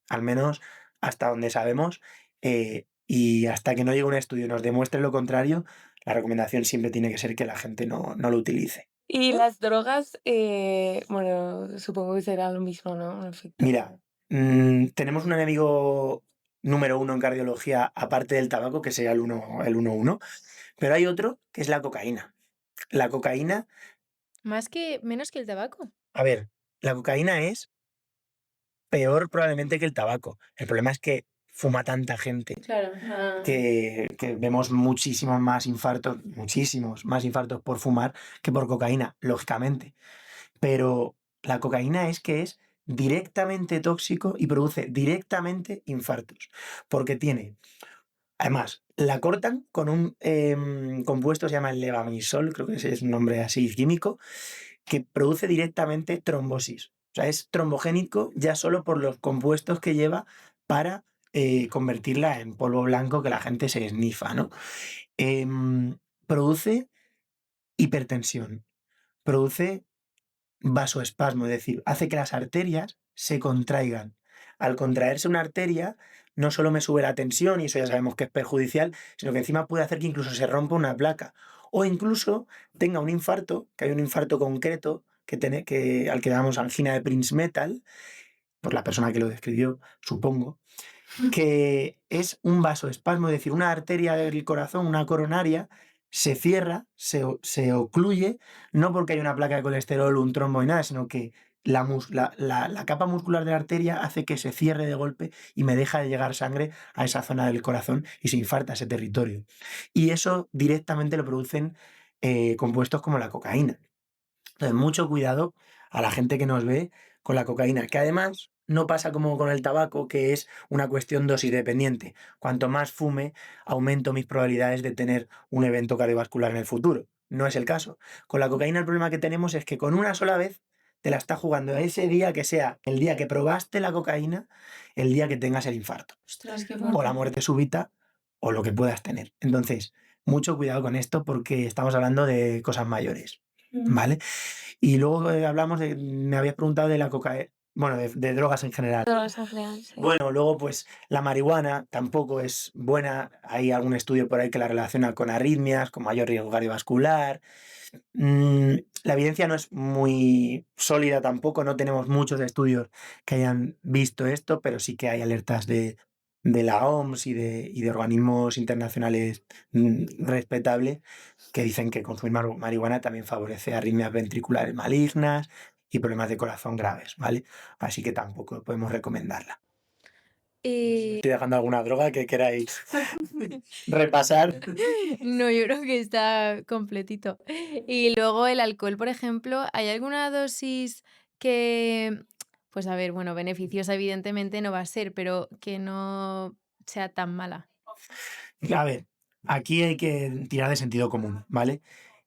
al menos hasta donde sabemos, y hasta que no llegue un estudio y nos demuestre lo contrario, la recomendación siempre tiene que ser que la gente no lo utilice. Y las drogas, bueno, supongo que será lo mismo, ¿no? En efecto. Mira, tenemos un enemigo número uno en cardiología, aparte del tabaco, que sería el 1-1, pero hay otro que es la cocaína. La cocaína, Menos que el tabaco. a ver, la cocaína es peor probablemente que el tabaco. El problema es que fuma tanta gente Claro. que vemos muchísimos más infartos por fumar que por cocaína, lógicamente. Pero la cocaína es directamente tóxico y produce directamente infartos, porque tiene, además, la cortan con un compuesto que se llama el levamisol, creo que ese es un nombre así químico, que produce directamente trombosis. O sea, es trombogénico ya solo por los compuestos que lleva para convertirla en polvo blanco que la gente se esnifa, ¿no? Produce hipertensión, produce vasoespasmo, es decir, hace que las arterias se contraigan. Al contraerse una arteria, no solo me sube la tensión, y eso ya sabemos que es perjudicial, sino que encima puede hacer que incluso se rompa una placa o incluso tenga un infarto, que hay un infarto concreto al que llamamos angina de Prinzmetal, por la persona que lo describió, supongo, que es un vasoespasmo, es decir, una arteria del corazón, una coronaria, se cierra, se ocluye, no porque hay una placa de colesterol, un trombo y nada, sino que la capa muscular de la arteria hace que se cierre de golpe y me deja de llegar sangre a esa zona del corazón y se infarta ese territorio. Y eso directamente lo producen compuestos como la cocaína. Entonces, mucho cuidado a la gente que nos ve con la cocaína, que además no pasa como con el tabaco, que es una cuestión dosis dependiente. Cuanto más fume, aumento mis probabilidades de tener un evento cardiovascular en el futuro. No es el caso. Con la cocaína el problema que tenemos es que con una sola vez te la está jugando ese día que sea el día que probaste la cocaína, el día que tengas el infarto. Ostras, qué O fuerte. la muerte súbita o lo que puedas tener. Entonces, mucho cuidado con esto porque estamos hablando de cosas mayores, ¿vale? Y luego hablamos me habías preguntado de la cocaína, bueno, de drogas en general. Drogas en general, sí. Bueno, luego pues la marihuana tampoco es buena. Hay algún estudio por ahí que la relaciona con arritmias, con mayor riesgo cardiovascular. La evidencia no es muy sólida tampoco, no tenemos muchos estudios que hayan visto esto, pero sí que hay alertas de la OMS y de organismos internacionales respetables que dicen que consumir marihuana también favorece arritmias ventriculares malignas y problemas de corazón graves, ¿vale? Así que tampoco podemos recomendarla. ¿Estoy dejando alguna droga que queráis repasar? No, yo creo que está completito. Y luego el alcohol, por ejemplo, ¿hay alguna dosis que, pues a ver, bueno, beneficiosa evidentemente no va a ser, pero que no sea tan mala? A ver, aquí hay que tirar de sentido común, ¿vale?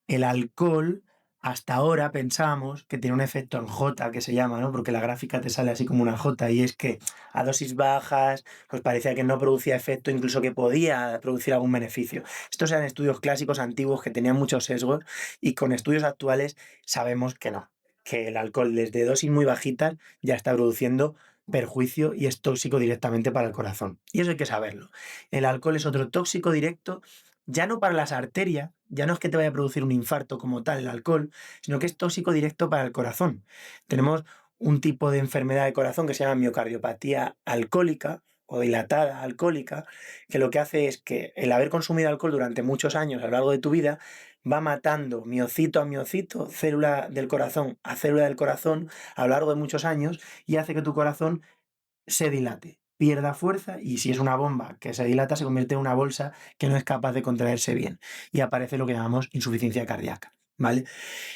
El alcohol, hasta ahora pensábamos que tiene un efecto en J, que se llama, ¿no? Porque la gráfica te sale así como una J, y es que a dosis bajas, pues parecía que no producía efecto, incluso que podía producir algún beneficio. Estos eran estudios clásicos antiguos que tenían muchos sesgos, y con estudios actuales sabemos que no, que el alcohol desde dosis muy bajitas ya está produciendo perjuicio y es tóxico directamente para el corazón. Y eso hay que saberlo. El alcohol es otro tóxico directo, ya no para las arterias, ya no es que te vaya a producir un infarto como tal el alcohol, sino que es tóxico directo para el corazón. Tenemos un tipo de enfermedad de corazón que se llama miocardiopatía alcohólica o dilatada alcohólica, que lo que hace es que el haber consumido alcohol durante muchos años a lo largo de tu vida va matando miocito a miocito, célula del corazón a célula del corazón a lo largo de muchos años y hace que tu corazón se dilate, pierda fuerza y si es una bomba que se dilata se convierte en una bolsa que no es capaz de contraerse bien y aparece lo que llamamos insuficiencia cardíaca, ¿vale?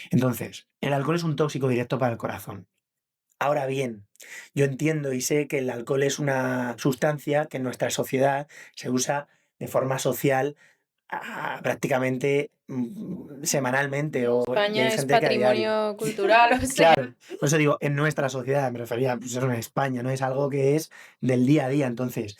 Entonces, el alcohol es un tóxico directo para el corazón. Ahora bien, yo entiendo y sé que el alcohol es una sustancia que en nuestra sociedad se usa de forma social prácticamente semanalmente y España hay es gente que a diario. patrimonio cultural, o sea. Claro, por eso digo, en nuestra sociedad, me refería pues, eso en España, no es algo que es del día a día. Entonces,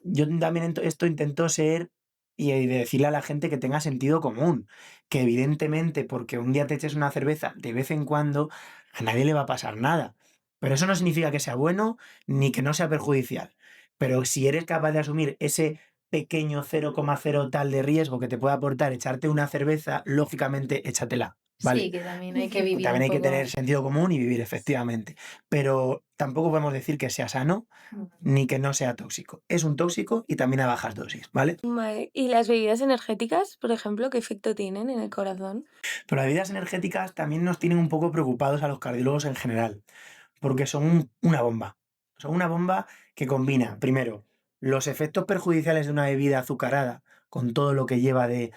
yo también esto intento ser y de decirle a la gente que tenga sentido común, que evidentemente porque un día te eches una cerveza de vez en cuando, a nadie le va a pasar nada. Pero eso no significa que sea bueno ni que no sea perjudicial. Pero si eres capaz de asumir ese pequeño 0,0 tal de riesgo que te puede aportar echarte una cerveza, lógicamente échatela. ¿Vale? Sí, que también hay que vivir También un hay que poco. tener sentido común y vivir efectivamente. Pero tampoco podemos decir que sea sano ni que no sea tóxico. Es un tóxico y también a bajas dosis, ¿vale? Vale. ¿Y las bebidas energéticas, por ejemplo, qué efecto tienen en el corazón? Pero las bebidas energéticas también nos tienen un poco preocupados a los cardiólogos en general, porque son una bomba. Son una bomba que combina, primero, los efectos perjudiciales de una bebida azucarada con todo lo que lleva de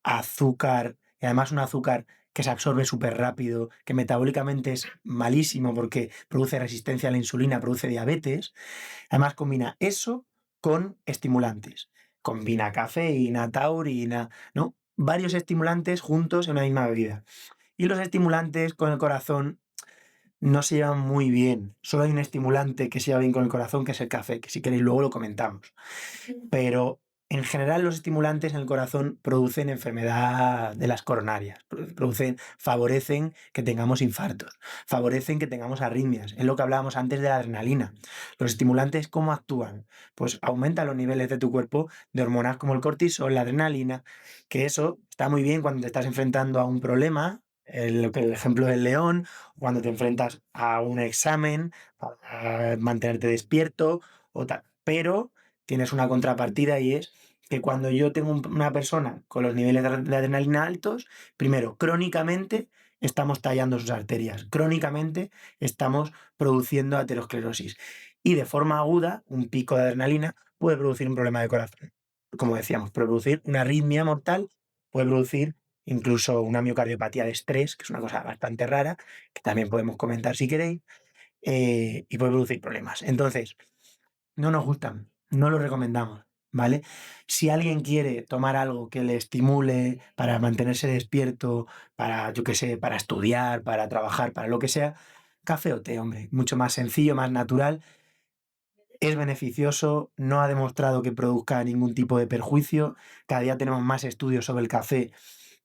azúcar, y además un azúcar que se absorbe súper rápido, que metabólicamente es malísimo porque produce resistencia a la insulina, produce diabetes. Además combina eso con estimulantes. Combina cafeína, taurina, ¿no? Varios estimulantes juntos en una misma bebida. Y los estimulantes con el corazón no se llevan muy bien. Solo hay un estimulante que se lleva bien con el corazón, que es el café, que si queréis luego lo comentamos. Pero En general, los estimulantes en el corazón producen enfermedad de las coronarias, favorecen que tengamos infartos, favorecen que tengamos arritmias. Es lo que hablábamos antes de la adrenalina. Los estimulantes, ¿cómo actúan? Pues aumentan los niveles de tu cuerpo de hormonas como el cortisol, la adrenalina, que eso está muy bien cuando te estás enfrentando a un problema, el ejemplo del león, cuando te enfrentas a un examen, para mantenerte despierto, pero tienes una contrapartida y es que cuando yo tengo una persona con los niveles de adrenalina altos, primero, crónicamente estamos tallando sus arterias, crónicamente estamos produciendo aterosclerosis y de forma aguda un pico de adrenalina puede producir un problema de corazón. Como decíamos, puede producir una arritmia mortal, puede producir incluso una miocardiopatía de estrés, que es una cosa bastante rara, que también podemos comentar si queréis, y puede producir problemas. Entonces, no nos gustan, no lo recomendamos, ¿vale? Si alguien quiere tomar algo que le estimule para mantenerse despierto, para, yo qué sé, para estudiar, para trabajar, para lo que sea, café o té, hombre, mucho más sencillo, más natural, es beneficioso, no ha demostrado que produzca ningún tipo de perjuicio, cada día tenemos más estudios sobre el café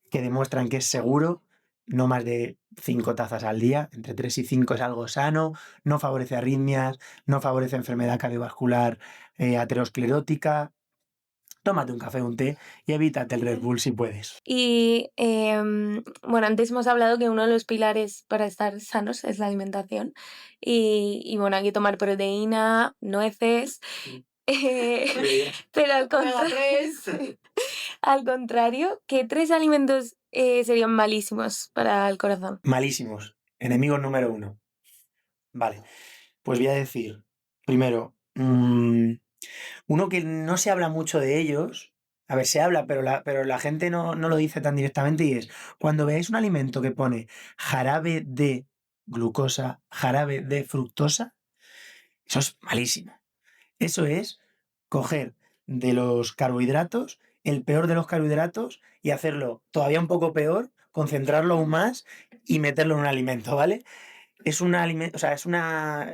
que demuestran que es seguro, no más de 5 tazas al día, entre 3 y 5 es algo sano, no favorece arritmias, no favorece enfermedad cardiovascular aterosclerótica. Tómate un café o un té y evítate el Red Bull si puedes. Y bueno, antes hemos hablado que uno de los pilares para estar sanos es la alimentación. Y bueno, hay que tomar proteína, nueces. Pero al contrario, ¿qué 3 alimentos serían malísimos para el corazón? Malísimos. Enemigo número 1. Vale. Pues voy a decir, primero, uno que no se habla mucho de ellos, a ver, se habla, pero la gente no lo dice tan directamente y es, cuando veáis un alimento que pone jarabe de glucosa, jarabe de fructosa, eso es malísimo. Eso es coger de los carbohidratos el peor de los carbohidratos y hacerlo todavía un poco peor, concentrarlo aún más y meterlo en un alimento, ¿vale? Es un alimento, o sea, es una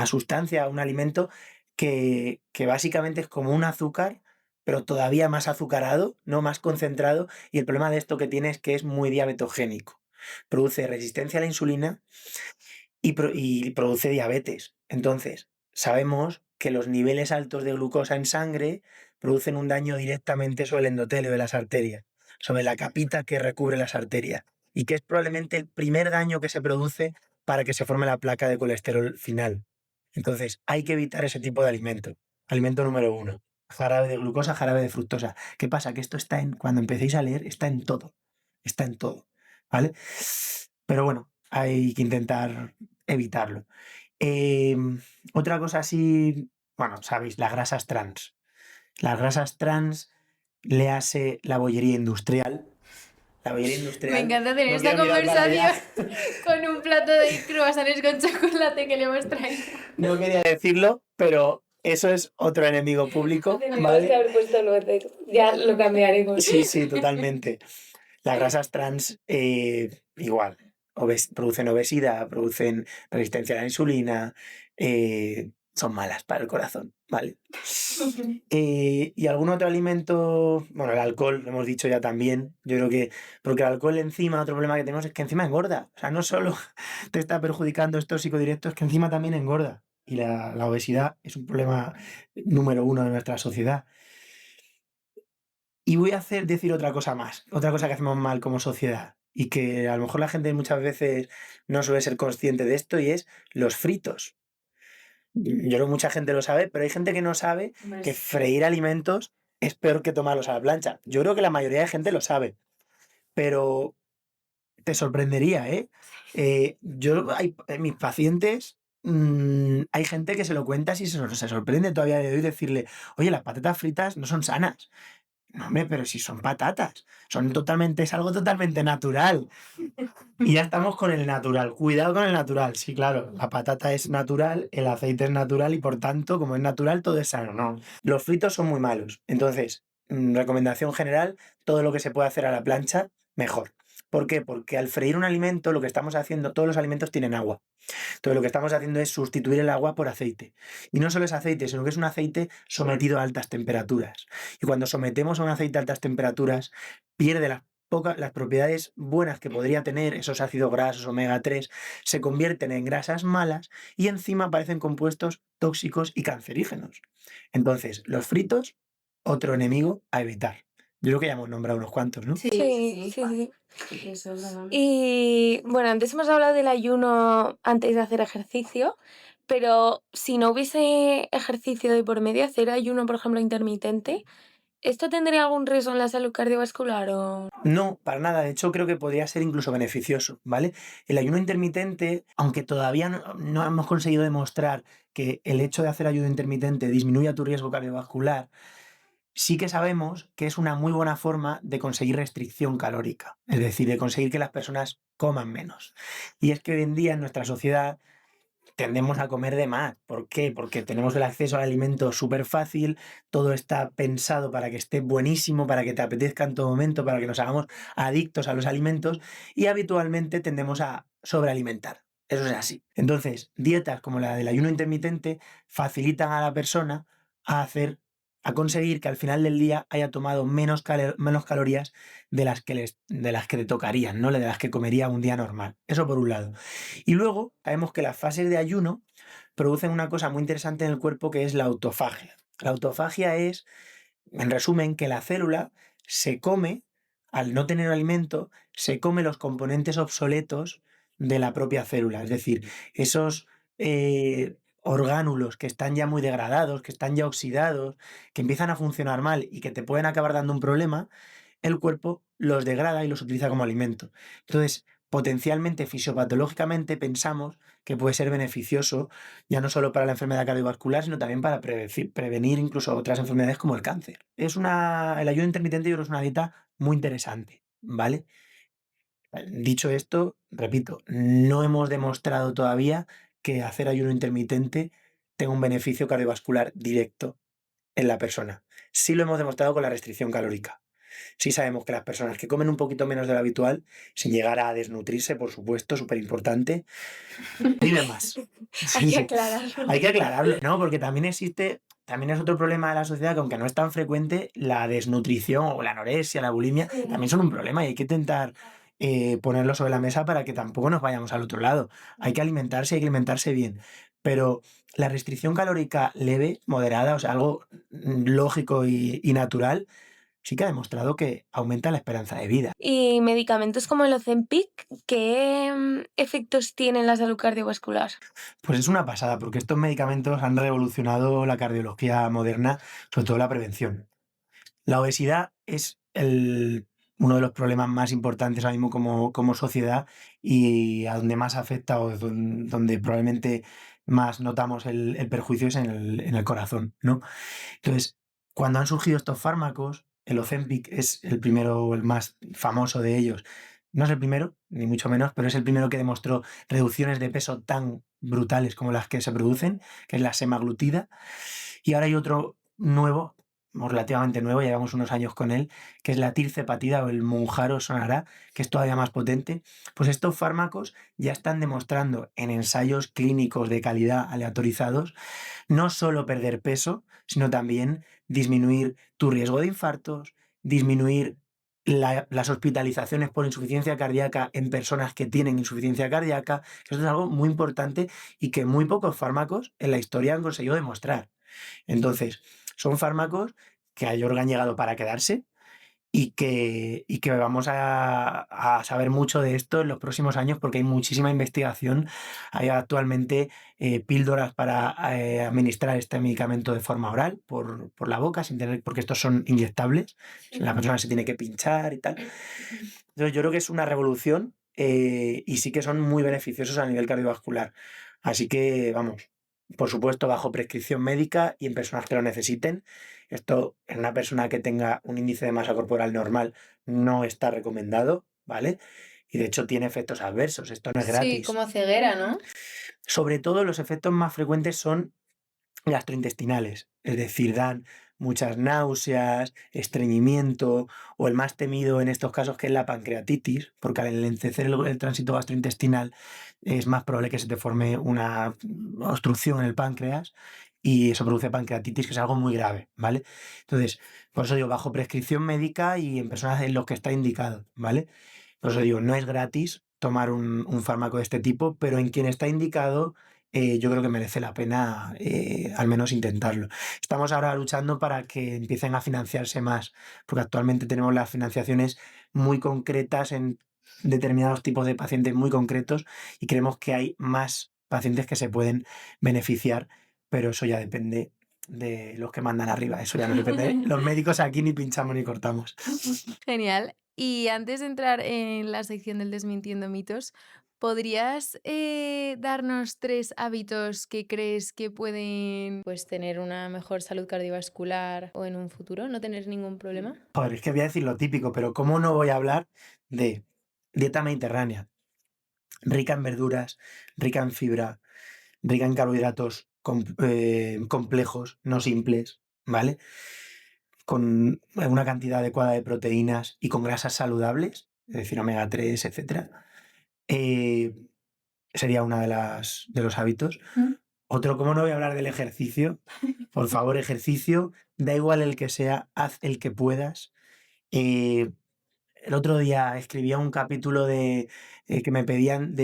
sustancia, un alimento que básicamente es como un azúcar, pero todavía más azucarado, no más concentrado, y el problema de esto que tiene es que es muy diabetogénico. Produce resistencia a la insulina y produce diabetes. Entonces, sabemos que los niveles altos de glucosa en sangre producen un daño directamente sobre el endotelio de las arterias, sobre la capita que recubre las arterias, y que es probablemente el primer daño que se produce para que se forme la placa de colesterol final. Entonces, hay que evitar ese tipo de alimento. Alimento número 1. Jarabe de glucosa, jarabe de fructosa. ¿Qué pasa? Que esto está cuando empecéis a leer, está en todo. Está en todo. ¿Vale? Pero bueno, hay que intentar evitarlo. Otra cosa así, bueno, sabéis, las grasas trans. Las grasas trans, le hace la bollería industrial. La bollería industrial. Me encanta tener no esta quiero ni hablar de ella. conversación con un plato de croissants con chocolate que le hemos traído. No quería decirlo, pero eso es otro enemigo público, Tenemos que haber puesto nueces. Ya lo cambiaremos. Sí, totalmente. Las grasas trans, igual, producen obesidad, producen resistencia a la insulina, son malas para el corazón, ¿vale? ¿Y algún otro alimento? Bueno, el alcohol, lo hemos dicho ya también. Yo creo que, porque el alcohol encima, otro problema que tenemos es que encima engorda. O sea, no solo te está perjudicando, es tóxico directo, es que encima también engorda. Y la obesidad es un problema número 1 de nuestra sociedad. Y voy a decir otra cosa más, otra cosa que hacemos mal como sociedad y que a lo mejor la gente muchas veces no suele ser consciente de esto y es los fritos. Yo creo que mucha gente lo sabe, pero hay gente que no sabe que freír alimentos es peor que tomarlos a la plancha. Yo creo que la mayoría de gente lo sabe, pero te sorprendería, ¿eh? Mis pacientes, hay gente que se lo cuenta y se sorprende todavía de hoy decirle, oye, las patatas fritas no son sanas. No, hombre, pero si son patatas, es algo totalmente natural. Y ya estamos con el natural. Cuidado con el natural. Sí, claro, la patata es natural, el aceite es natural y por tanto, como es natural, todo es sano. No, los fritos son muy malos. Entonces, recomendación general, todo lo que se puede hacer a la plancha, mejor. ¿Por qué? Porque al freír un alimento, lo que estamos haciendo, todos los alimentos tienen agua. Entonces lo que estamos haciendo es sustituir el agua por aceite. Y no solo es aceite, sino que es un aceite sometido a altas temperaturas. Y cuando sometemos a un aceite a altas temperaturas, pierde las propiedades buenas que podría tener, esos ácidos grasos omega 3, se convierten en grasas malas y encima aparecen compuestos tóxicos y cancerígenos. Entonces, los fritos, otro enemigo a evitar. Yo creo que ya hemos nombrado unos cuantos, ¿no? Sí. Eso es verdad. Y bueno, antes hemos hablado del ayuno antes de hacer ejercicio, pero si no hubiese ejercicio de por medio, hacer ayuno, por ejemplo, intermitente, ¿esto tendría algún riesgo en la salud cardiovascular o...? No, para nada. De hecho, creo que podría ser incluso beneficioso, ¿vale? El ayuno intermitente, aunque todavía no hemos conseguido demostrar que el hecho de hacer ayuno intermitente disminuya tu riesgo cardiovascular, sí que sabemos que es una muy buena forma de conseguir restricción calórica, es decir, de conseguir que las personas coman menos. Y es que hoy en día en nuestra sociedad tendemos a comer de más. ¿Por qué? Porque tenemos el acceso al alimento súper fácil, todo está pensado para que esté buenísimo, para que te apetezca en todo momento, para que nos hagamos adictos a los alimentos y habitualmente tendemos a sobrealimentar. Eso es así. Entonces, dietas como la del ayuno intermitente facilitan a la persona a hacer, a conseguir que al final del día haya tomado menos calorías de las que le tocarían, ¿no? De las que comería un día normal. Eso por un lado. Y luego sabemos que las fases de ayuno producen una cosa muy interesante en el cuerpo que es la autofagia. La autofagia es, en resumen, que la célula se come, al no tener alimento, se come los componentes obsoletos de la propia célula. Es decir, esos orgánulos que están ya muy degradados, que están ya oxidados, que empiezan a funcionar mal y que te pueden acabar dando un problema, el cuerpo los degrada y los utiliza como alimento. Entonces, potencialmente, fisiopatológicamente, pensamos que puede ser beneficioso ya no solo para la enfermedad cardiovascular, sino también para prevenir incluso otras enfermedades como el cáncer. El ayuno intermitente yo creo que es una dieta muy interesante, ¿vale? Dicho esto, repito, no hemos demostrado todavía que hacer ayuno intermitente tenga un beneficio cardiovascular directo en la persona. Sí lo hemos demostrado con la restricción calórica. Sí sabemos que las personas que comen un poquito menos de lo habitual, sin llegar a desnutrirse, por supuesto, súper importante, viven más. Hay Sí, que sí. aclararlo. Hay que aclararlo, ¿no? Porque también también es otro problema de la sociedad que aunque no es tan frecuente, la desnutrición o la anorexia, la bulimia, también son un problema y hay que intentar ponerlo sobre la mesa para que tampoco nos vayamos al otro lado. Hay que alimentarse bien. Pero la restricción calórica leve, moderada, o sea, algo lógico y natural, sí que ha demostrado que aumenta la esperanza de vida. ¿Y medicamentos como el Ozempic, qué efectos tienen en la salud cardiovascular? Pues es una pasada, porque estos medicamentos han revolucionado la cardiología moderna, sobre todo la prevención. La obesidad es uno de los problemas más importantes ahora mismo como sociedad y a donde más afecta o donde probablemente más notamos el perjuicio es en el corazón, ¿no? Entonces, cuando han surgido estos fármacos, el Ozempic es el primero, el más famoso de ellos. No es el primero, ni mucho menos, pero es el primero que demostró reducciones de peso tan brutales como las que se producen, que es la semaglutida. Y ahora hay otro nuevo, o relativamente nuevo, llevamos unos años con él, que es la tirzepatida o el Mounjaro sonará, que es todavía más potente. Pues estos fármacos ya están demostrando en ensayos clínicos de calidad aleatorizados no solo perder peso, sino también disminuir tu riesgo de infartos, disminuir las hospitalizaciones por insuficiencia cardíaca en personas que tienen insuficiencia cardíaca. Esto es algo muy importante y que muy pocos fármacos en la historia han conseguido demostrar. Entonces, son fármacos que a Yorga han llegado para quedarse y que vamos a saber mucho de esto en los próximos años porque hay muchísima investigación. Hay actualmente píldoras para administrar este medicamento de forma oral por la boca, sin tener, porque estos son inyectables. La persona se tiene que pinchar y tal. Entonces yo creo que es una revolución y sí que son muy beneficiosos a nivel cardiovascular. Así que, vamos, por supuesto, bajo prescripción médica y en personas que lo necesiten. Esto en una persona que tenga un índice de masa corporal normal no está recomendado, ¿vale? Y de hecho tiene efectos adversos, esto no es Sí, gratis. como ceguera, ¿no? Sobre todo los efectos más frecuentes son gastrointestinales, es decir, dan muchas náuseas, estreñimiento o el más temido en estos casos que es la pancreatitis, porque al enlentecer el tránsito gastrointestinal es más probable que se te forme una obstrucción en el páncreas y eso produce pancreatitis, que es algo muy grave, ¿vale? Entonces, por eso digo, bajo prescripción médica y en personas en los que está indicado, ¿vale? Por eso digo, no es gratis tomar un fármaco de este tipo, pero en quien está indicado, yo creo que merece la pena al menos intentarlo. Estamos ahora luchando para que empiecen a financiarse más, porque actualmente tenemos las financiaciones muy concretas en determinados tipos de pacientes muy concretos y creemos que hay más pacientes que se pueden beneficiar, pero eso ya depende de los que mandan arriba, eso ya no depende. Los médicos aquí ni pinchamos ni cortamos. Genial. Y antes de entrar en la sección del Desmintiendo mitos, ¿podrías darnos 3 hábitos que crees que pueden pues, tener una mejor salud cardiovascular o en un futuro no tener ningún problema? Joder, es que voy a decir lo típico, pero ¿cómo no voy a hablar de dieta mediterránea? Rica en verduras, rica en fibra, rica en carbohidratos complejos, no simples, ¿vale? Con una cantidad adecuada de proteínas y con grasas saludables, es decir, omega 3, etcétera. Eh, sería una de los hábitos. Otro, ¿cómo no voy a hablar del ejercicio? Por favor, ejercicio, da igual el que sea, haz el que puedas. Eh, el otro día escribía un capítulo que me pedían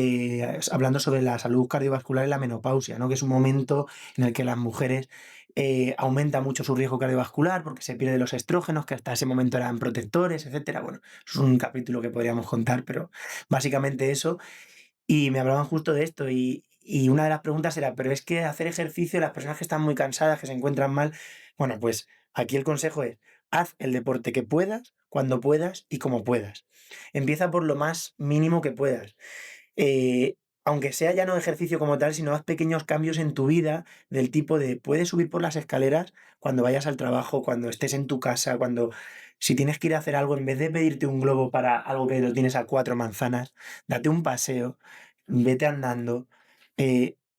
hablando sobre la salud cardiovascular y la menopausia, ¿no? Que es un momento en el que las mujeres aumenta mucho su riesgo cardiovascular porque se pierden los estrógenos, que hasta ese momento eran protectores, etcétera. Bueno, es un capítulo que podríamos contar, pero básicamente eso. Y me hablaban justo de esto y una de las preguntas era, pero es que hacer ejercicio, las personas que están muy cansadas, que se encuentran mal, bueno, pues aquí el consejo es, haz el deporte que puedas, cuando puedas y como puedas. Empieza por lo más mínimo que puedas. Eh, aunque sea ya no ejercicio como tal, sino haz pequeños cambios en tu vida del tipo de, puedes subir por las escaleras cuando vayas al trabajo, cuando estés en tu casa, cuando... Si tienes que ir a hacer algo, en vez de pedirte un globo para algo que lo tienes a 4 manzanas, date un paseo, vete andando,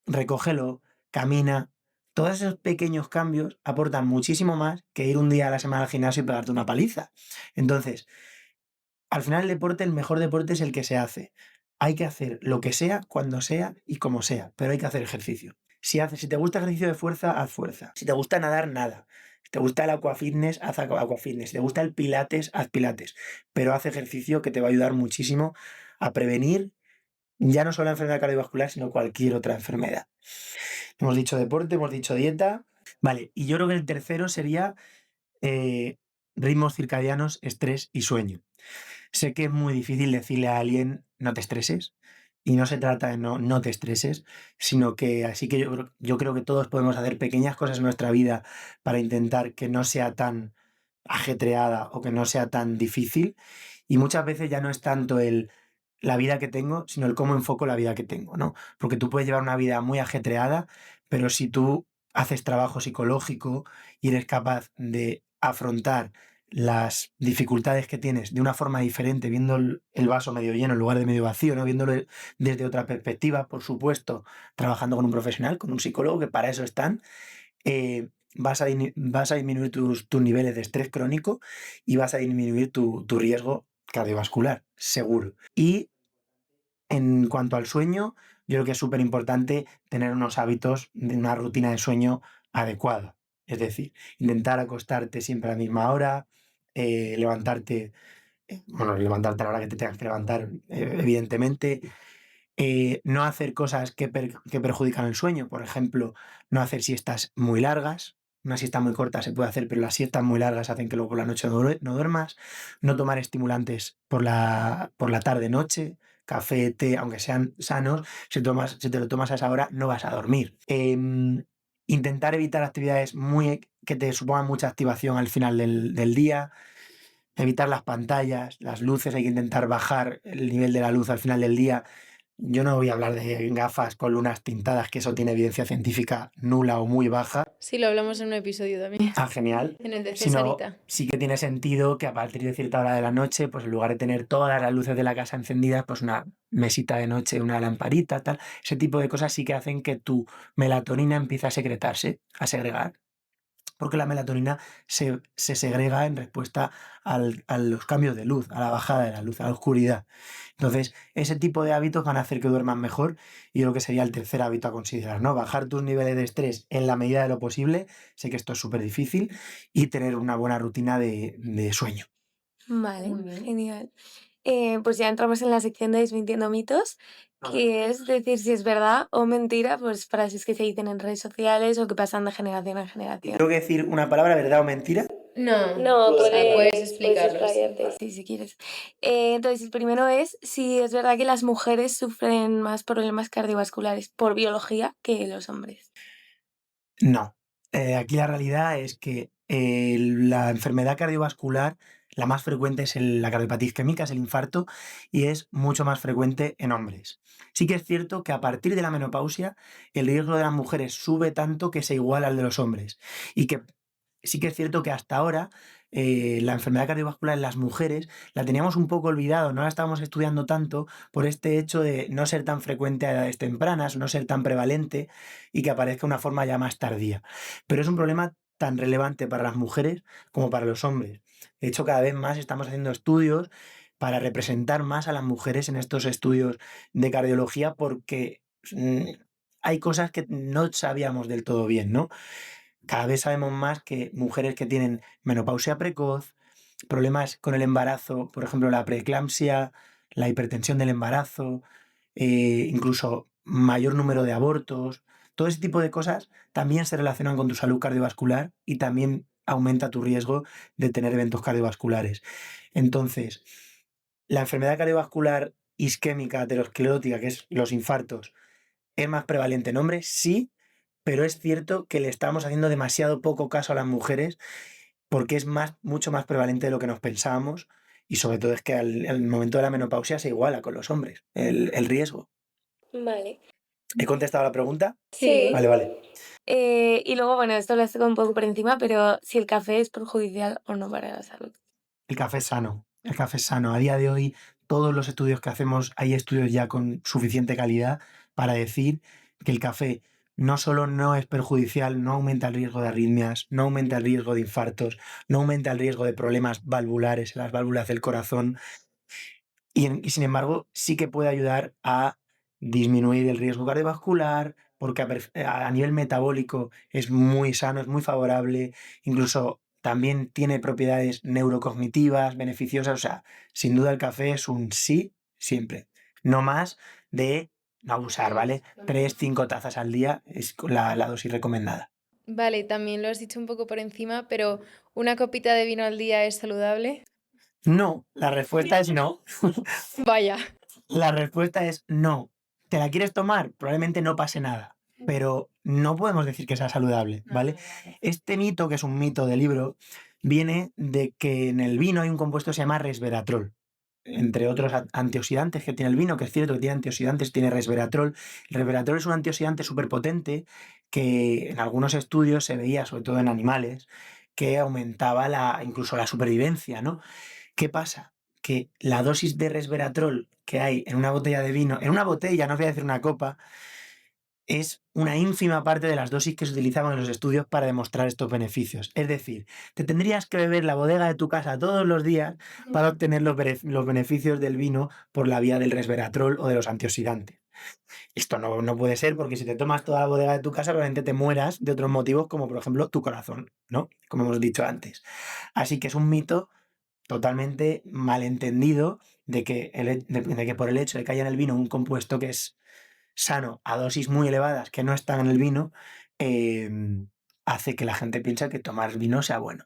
recógelo, camina. Todos esos pequeños cambios aportan muchísimo más que ir un día a la semana al gimnasio y pegarte una paliza. Entonces, al final el deporte, el mejor deporte es el que se hace. Hay que hacer lo que sea, cuando sea y como sea, pero hay que hacer ejercicio. Si te gusta ejercicio de fuerza, haz fuerza. Si te gusta nadar, nada. Si te gusta el aquafitness, haz aquafitness. Si te gusta el pilates, haz pilates. Pero haz ejercicio que te va a ayudar muchísimo a prevenir ya no solo la enfermedad cardiovascular, sino cualquier otra enfermedad. Hemos dicho deporte, hemos dicho dieta. Vale, y yo creo que el tercero sería eh, ritmos circadianos, estrés y sueño. Sé que es muy difícil decirle a alguien no te estreses y no se trata de no te estreses, sino que así que yo creo que todos podemos hacer pequeñas cosas en nuestra vida para intentar que no sea tan ajetreada o que no sea tan difícil y muchas veces ya no es tanto la vida que tengo, sino el cómo enfoco la vida que tengo, ¿no? Porque tú puedes llevar una vida muy ajetreada, pero si tú haces trabajo psicológico y eres capaz de afrontar las dificultades que tienes de una forma diferente, viendo el vaso medio lleno en lugar de medio vacío, ¿no? Viéndolo desde otra perspectiva, por supuesto, trabajando con un profesional, con un psicólogo, que para eso están, vas a disminuir tus niveles de estrés crónico y vas a disminuir tu riesgo cardiovascular, seguro. Y en cuanto al sueño, yo creo que es súper importante tener unos hábitos de una rutina de sueño adecuada. Es decir, intentar acostarte siempre a la misma hora, levantarte, levantarte a la hora que te tengas que levantar, evidentemente. No hacer cosas que perjudican el sueño, por ejemplo, no hacer siestas muy largas. Una siesta muy corta se puede hacer, pero las siestas muy largas hacen que luego por la noche no duermas. No tomar estimulantes por la tarde-noche, café, té, aunque sean sanos, si te lo tomas a esa hora no vas a dormir. Intentar evitar actividades que te supongan mucha activación al final del día. Evitar las pantallas, las luces, hay que intentar bajar el nivel de la luz al final del día. Yo no voy a hablar de gafas con lunas tintadas, que eso tiene evidencia científica nula o muy baja. Sí, lo hablamos en un episodio también. Ah, genial. En el de Sino Cesarita. sí que tiene sentido que a partir de cierta hora de la noche, pues en lugar de tener todas las luces de la casa encendidas, pues una mesita de noche, una lamparita, tal. Ese tipo de cosas sí que hacen que tu melatonina empiece a secretarse, a segregar. porque la melatonina se segrega en respuesta a los cambios de luz, a la bajada de la luz, a la oscuridad. Entonces, ese tipo de hábitos van a hacer que duerman mejor y yo creo que sería el tercer hábito a considerar, ¿no? Bajar tus niveles de estrés en la medida de lo posible, sé que esto es súper difícil, y tener una buena rutina de sueño. Vale, Muy bien. genial. Pues ya entramos en la sección de Desmintiendo mitos, que es decir si es verdad o mentira, pues frases que se dicen en redes sociales o que pasan de generación en generación. ¿Tengo que decir una palabra, verdad o mentira? No, No, o sea, puedes puedes explicarlos. explayarte, sí, si quieres. Entonces, el primero es si es verdad que las mujeres sufren más problemas cardiovasculares por biología que los hombres. No. Aquí la realidad es que la enfermedad cardiovascular, la más frecuente es la cardiopatía isquémica, es el infarto, y es mucho más frecuente en hombres. Sí que es cierto que a partir de la menopausia el riesgo de las mujeres sube tanto que se iguala al de los hombres. Y que sí que es cierto que hasta ahora la enfermedad cardiovascular en las mujeres la teníamos un poco olvidado, no la estábamos estudiando tanto por este hecho de no ser tan frecuente a edades tempranas, no ser tan prevalente y que aparezca de una forma ya más tardía. Pero es un problema tan relevante para las mujeres como para los hombres. De hecho, cada vez más estamos haciendo estudios para representar más a las mujeres en estos estudios de cardiología porque hay cosas que no sabíamos del todo bien, ¿no? Cada vez sabemos más que mujeres que tienen menopausia precoz, problemas con el embarazo, por ejemplo, la preeclampsia, la hipertensión del embarazo, incluso mayor número de abortos, todo ese tipo de cosas también se relacionan con tu salud cardiovascular y también aumenta tu riesgo de tener eventos cardiovasculares. Entonces, la enfermedad cardiovascular isquémica aterosclerótica, que es los infartos, ¿es más prevalente en hombres? Sí, pero es cierto que le estamos haciendo demasiado poco caso a las mujeres porque es mucho más prevalente de lo que nos pensábamos y sobre todo es que al momento de la menopausia se iguala con los hombres, el riesgo. Vale. ¿He contestado la pregunta? Sí. Vale. Y luego, bueno, esto lo estoy un poco por encima, pero si el café es perjudicial o no para la salud. El café es sano. El café es sano. A día de hoy, todos los estudios que hacemos, hay estudios ya con suficiente calidad para decir que el café no solo no es perjudicial, no aumenta el riesgo de arritmias, no aumenta el riesgo de infartos, no aumenta el riesgo de problemas valvulares en las válvulas del corazón, y sin embargo sí que puede ayudar a disminuir el riesgo cardiovascular, porque a nivel metabólico es muy sano, es muy favorable, incluso también tiene propiedades neurocognitivas, beneficiosas, o sea, sin duda el café es un sí siempre. No más de no abusar, ¿vale? 3, 5 tazas al día es la dosis recomendada. Vale, también lo has dicho un poco por encima, pero ¿una copita de vino al día es saludable? No, la respuesta es no. Vaya. La respuesta es no. ¿Te la quieres tomar? Probablemente no pase nada, pero no podemos decir que sea saludable, ¿vale? Este mito, que es un mito de libro, viene de que en el vino hay un compuesto que se llama resveratrol. Entre otros antioxidantes que tiene el vino, que es cierto que tiene antioxidantes, tiene resveratrol. El resveratrol es un antioxidante súper potente que en algunos estudios se veía, sobre todo en animales, que aumentaba incluso la supervivencia, ¿no? ¿Qué pasa? Que la dosis de resveratrol que hay en una botella de vino, en una botella, no os voy a decir una copa, es una ínfima parte de las dosis que se utilizaban en los estudios para demostrar estos beneficios. Es decir, te tendrías que beber la bodega de tu casa todos los días para obtener los beneficios del vino por la vía del resveratrol o de los antioxidantes. Esto no puede ser porque si te tomas toda la bodega de tu casa probablemente te mueras de otros motivos como por ejemplo tu corazón, ¿no? Como hemos dicho antes. Así que es un mito totalmente malentendido de que por el hecho de que haya en el vino un compuesto que es sano a dosis muy elevadas que no están en el vino, hace que la gente piense que tomar vino sea bueno.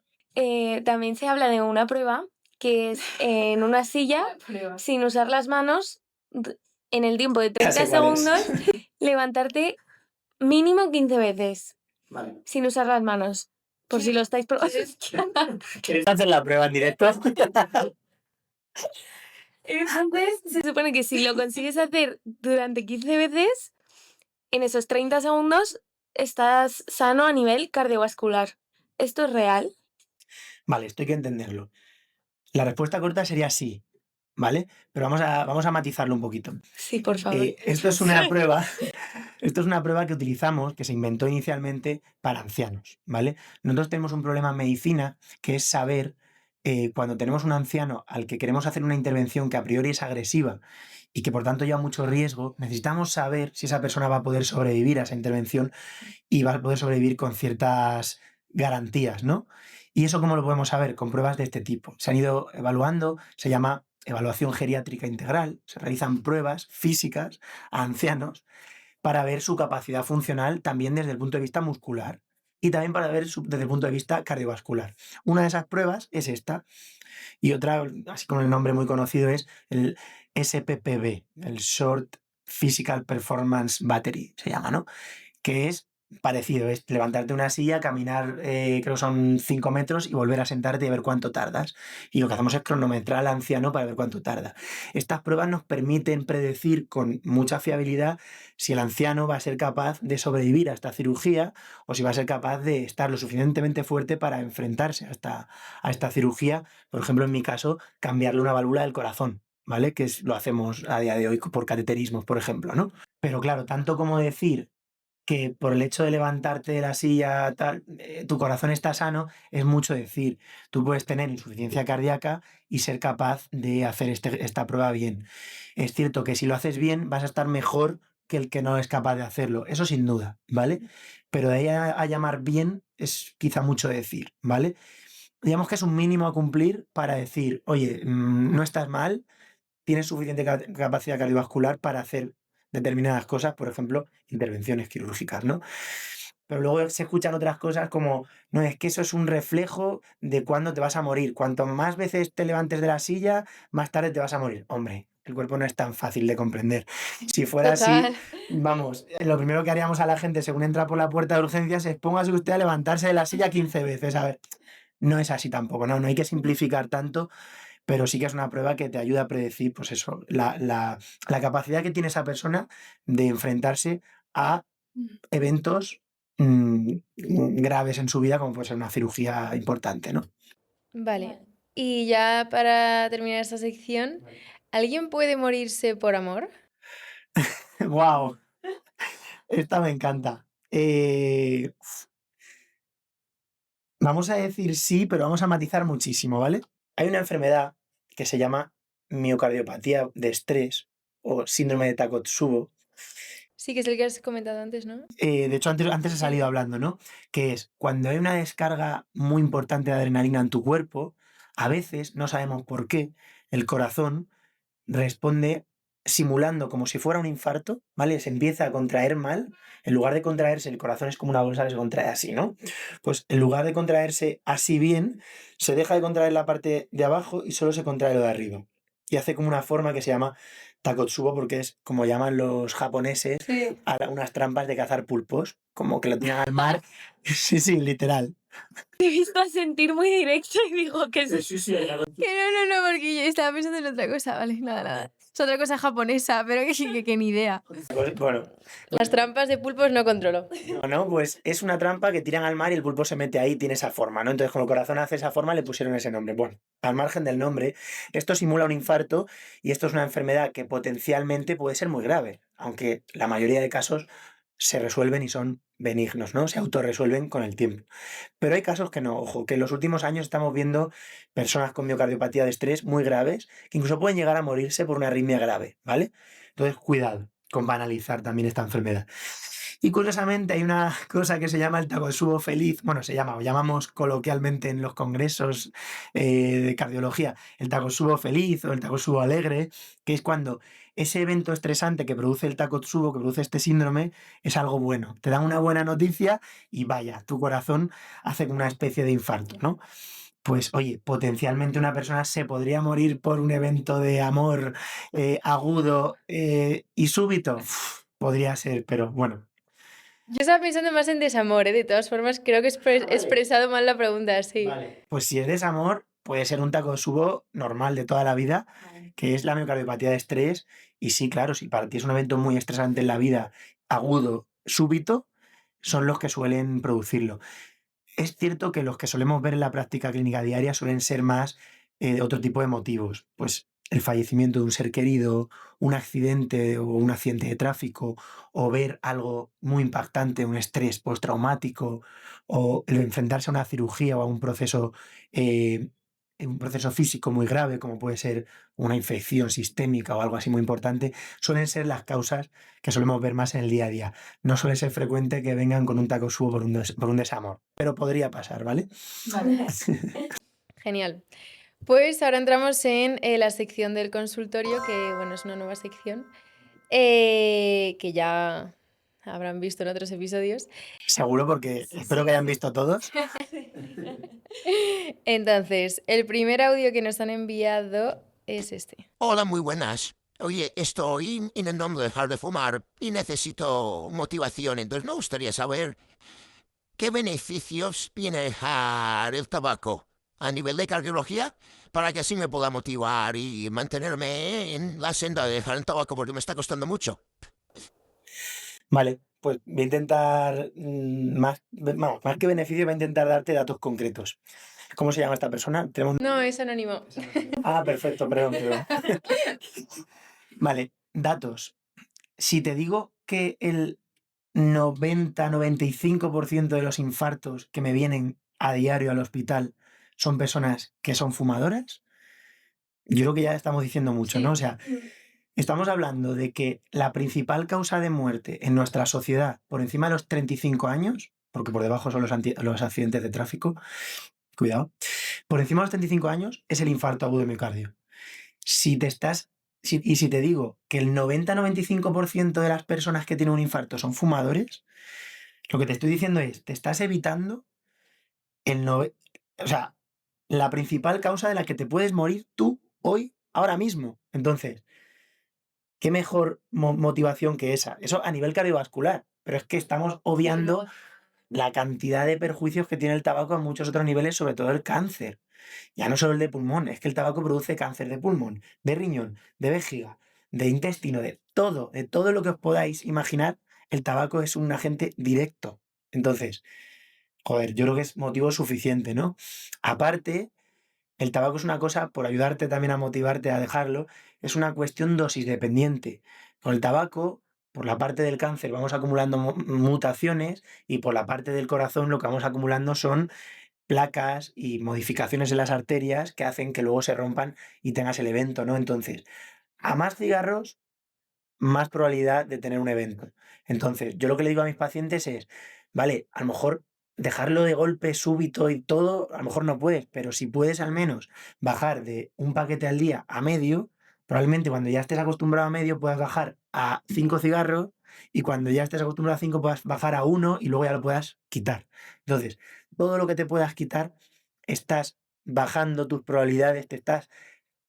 También se habla de una prueba que es en una silla, sin usar las manos, en el tiempo de 30 segundos, levantarte mínimo 15 veces, Vale. sin usar las manos. Por si lo estáis probando. ¿Quieres hacer la prueba en directo? Entonces, se supone que si lo consigues hacer durante 15 veces, en esos 30 segundos estás sano a nivel cardiovascular. ¿Esto es real? Vale, esto hay que entenderlo. La respuesta corta sería sí, ¿vale? Pero vamos a matizarlo un poquito. Sí, por favor. Esto es una prueba, esto es una prueba que utilizamos, que se inventó inicialmente para ancianos, ¿vale? Nosotros tenemos un problema en medicina que es saber cuando tenemos un anciano al que queremos hacer una intervención que a priori es agresiva y que por tanto lleva mucho riesgo, necesitamos saber si esa persona va a poder sobrevivir a esa intervención y va a poder sobrevivir con ciertas garantías, ¿no? ¿Y eso cómo lo podemos saber? Con pruebas de este tipo. Se han ido evaluando, se llama evaluación geriátrica integral, se realizan pruebas físicas a ancianos para ver su capacidad funcional también desde el punto de vista muscular y también para ver desde el punto de vista cardiovascular. Una de esas pruebas es esta y otra, así como el nombre muy conocido, es el SPPB, el Short Physical Performance Battery, se llama, ¿no? Que es parecido, es levantarte de una silla, caminar, creo que son 5 metros y volver a sentarte y ver cuánto tardas. Y lo que hacemos es cronometrar al anciano para ver cuánto tarda. Estas pruebas nos permiten predecir con mucha fiabilidad si el anciano va a ser capaz de sobrevivir a esta cirugía o si va a ser capaz de estar lo suficientemente fuerte para enfrentarse a esta cirugía. Por ejemplo, en mi caso, cambiarle una válvula del corazón, ¿vale? Lo hacemos a día de hoy por cateterismos, por ejemplo, ¿no? Pero claro, tanto como decir que por el hecho de levantarte de la silla, tal, tu corazón está sano, es mucho decir. Tú puedes tener insuficiencia cardíaca y ser capaz de hacer esta prueba bien. Es cierto que si lo haces bien, vas a estar mejor que el que no es capaz de hacerlo. Eso sin duda, ¿vale? Pero de ahí a llamar bien es quizá mucho decir, ¿vale? Digamos que es un mínimo a cumplir para decir, oye, no estás mal, tienes suficiente capacidad cardiovascular para hacer determinadas cosas, por ejemplo, intervenciones quirúrgicas, ¿no? Pero luego se escuchan otras cosas como, no, es que eso es un reflejo de cuándo te vas a morir. Cuanto más veces te levantes de la silla, más tarde te vas a morir. Hombre, el cuerpo no es tan fácil de comprender. Si fuera así, Total. vamos, lo primero que haríamos a la gente según entra por la puerta de urgencias es póngase usted a levantarse de la silla 15 veces. A ver, no es así tampoco, ¿no? No hay que simplificar tanto, pero sí que es una prueba que te ayuda a predecir, pues eso, la capacidad que tiene esa persona de enfrentarse a eventos graves en su vida, como puede ser una cirugía importante, ¿no? Vale. Y ya para terminar esta sección, ¿alguien puede morirse por amor? ¡Wow! Esta me encanta. Vamos a decir sí, pero vamos a matizar muchísimo, ¿vale? Hay una enfermedad que se llama miocardiopatía de estrés o síndrome de Takotsubo. Sí, que es el que has comentado antes, ¿no? De hecho, antes he salido hablando, ¿no? Que es cuando hay una descarga muy importante de adrenalina en tu cuerpo, a veces, no sabemos por qué, el corazón responde simulando como si fuera un infarto, ¿vale? Se empieza a contraer mal. En lugar de contraerse, el corazón es como una bolsa que se contrae así, ¿no? Pues en lugar de contraerse así bien, se deja de contraer la parte de abajo y solo se contrae lo de arriba. Y hace como una forma que se llama Takotsubo, porque es como llaman los japoneses Sí. a unas trampas de cazar pulpos, como que lo tiran al mar. Sí, sí, literal. Te he visto a sentir muy directo y digo que es Sí, sí, Que no, porque yo estaba pensando en otra cosa, vale, nada. Es otra cosa japonesa, pero que ni idea. Bueno, Las trampas de pulpos no controlo. no, pues es una trampa que tiran al mar y el pulpo se mete ahí y tiene esa forma, ¿no? Entonces, como el corazón hace esa forma, le pusieron ese nombre. Bueno, al margen del nombre, esto simula un infarto y esto es una enfermedad que potencialmente puede ser muy grave, aunque la mayoría de casos se resuelven y son benignos, ¿no? Se autorresuelven con el tiempo. Pero hay casos que no, ojo, que en los últimos años estamos viendo personas con miocardiopatía de estrés muy graves, que incluso pueden llegar a morirse por una arritmia grave, ¿vale? Entonces, cuidado con banalizar también esta enfermedad. Y curiosamente hay una cosa que se llama el Takotsubo feliz, bueno, se llama, o llamamos coloquialmente en los congresos de cardiología, el Takotsubo feliz o el Takotsubo alegre, que es cuando ese evento estresante que produce el Takotsubo, que produce este síndrome, es algo bueno. Te dan una buena noticia y vaya, tu corazón hace una especie de infarto, ¿no? Pues oye, potencialmente una persona se podría morir por un evento de amor agudo y súbito. Uf, podría ser, pero bueno. Yo estaba pensando más en desamor, ¿eh? De todas formas, creo que he expresado mal la pregunta, sí. Pues si es desamor, puede ser un Takotsubo normal de toda la vida, que es la miocardiopatía de estrés. Y sí, claro, si para ti es un evento muy estresante en la vida, agudo, súbito, son los que suelen producirlo. Es cierto que los que solemos ver en la práctica clínica diaria suelen ser más otro tipo de motivos. Pues el fallecimiento de un ser querido, un accidente o un accidente de tráfico, o ver algo muy impactante, un estrés postraumático, o el enfrentarse a una cirugía o a un proceso físico muy grave, como puede ser una infección sistémica o algo así muy importante, suelen ser las causas que solemos ver más en el día a día. No suele ser frecuente que vengan con un Takotsubo por un desamor, pero podría pasar, ¿vale? Vale. Genial. Pues ahora entramos en la sección del consultorio, que bueno, es una nueva sección que ya habrán visto en otros episodios. Seguro, porque espero que hayan visto todos. Entonces, el primer audio que nos han enviado es este. Hola, muy buenas. Oye, estoy intentando dejar de fumar y necesito motivación, entonces me gustaría saber qué beneficios tiene dejar el tabaco a nivel de cardiología para que así me pueda motivar y mantenerme en la senda de dejar el tabaco porque me está costando mucho. Vale, pues voy a intentar, más que beneficio, voy a intentar darte datos concretos. ¿Cómo se llama esta persona? No, es anónimo. Ah, perfecto, perdón. Vale, datos. Si te digo que el 90-95% de los infartos que me vienen a diario al hospital son personas que son fumadoras, yo creo que ya estamos diciendo mucho, ¿no? O sea, estamos hablando de que la principal causa de muerte en nuestra sociedad por encima de los 35 años, porque por debajo son los accidentes de tráfico, cuidado, por encima de los 35 años es el infarto agudo de miocardio. Si te digo que el 90-95% de las personas que tienen un infarto son fumadores, lo que te estoy diciendo es, te estás evitando o sea, la principal causa de la que te puedes morir tú hoy, ahora mismo. Entonces, ¿qué mejor motivación que esa? Eso a nivel cardiovascular, pero es que estamos obviando la cantidad de perjuicios que tiene el tabaco a muchos otros niveles, sobre todo el cáncer. Ya no solo el de pulmón, es que el tabaco produce cáncer de pulmón, de riñón, de vejiga, de intestino, de todo lo que os podáis imaginar, el tabaco es un agente directo. Entonces, joder, yo creo que es motivo suficiente, ¿no? Aparte, el tabaco es una cosa, por ayudarte también a motivarte a dejarlo, es una cuestión dosis dependiente. Con el tabaco, por la parte del cáncer vamos acumulando mutaciones y por la parte del corazón lo que vamos acumulando son placas y modificaciones en las arterias que hacen que luego se rompan y tengas el evento, ¿no? Entonces, a más cigarros, más probabilidad de tener un evento. Entonces, yo lo que le digo a mis pacientes es, vale, a lo mejor dejarlo de golpe súbito y todo, a lo mejor no puedes, pero si puedes al menos bajar de un paquete al día a medio, probablemente cuando ya estés acostumbrado a medio puedas bajar a 5 cigarros y cuando ya estés acostumbrado a 5 puedas bajar a 1 y luego ya lo puedas quitar. Entonces, todo lo que te puedas quitar, estás bajando tus probabilidades, te estás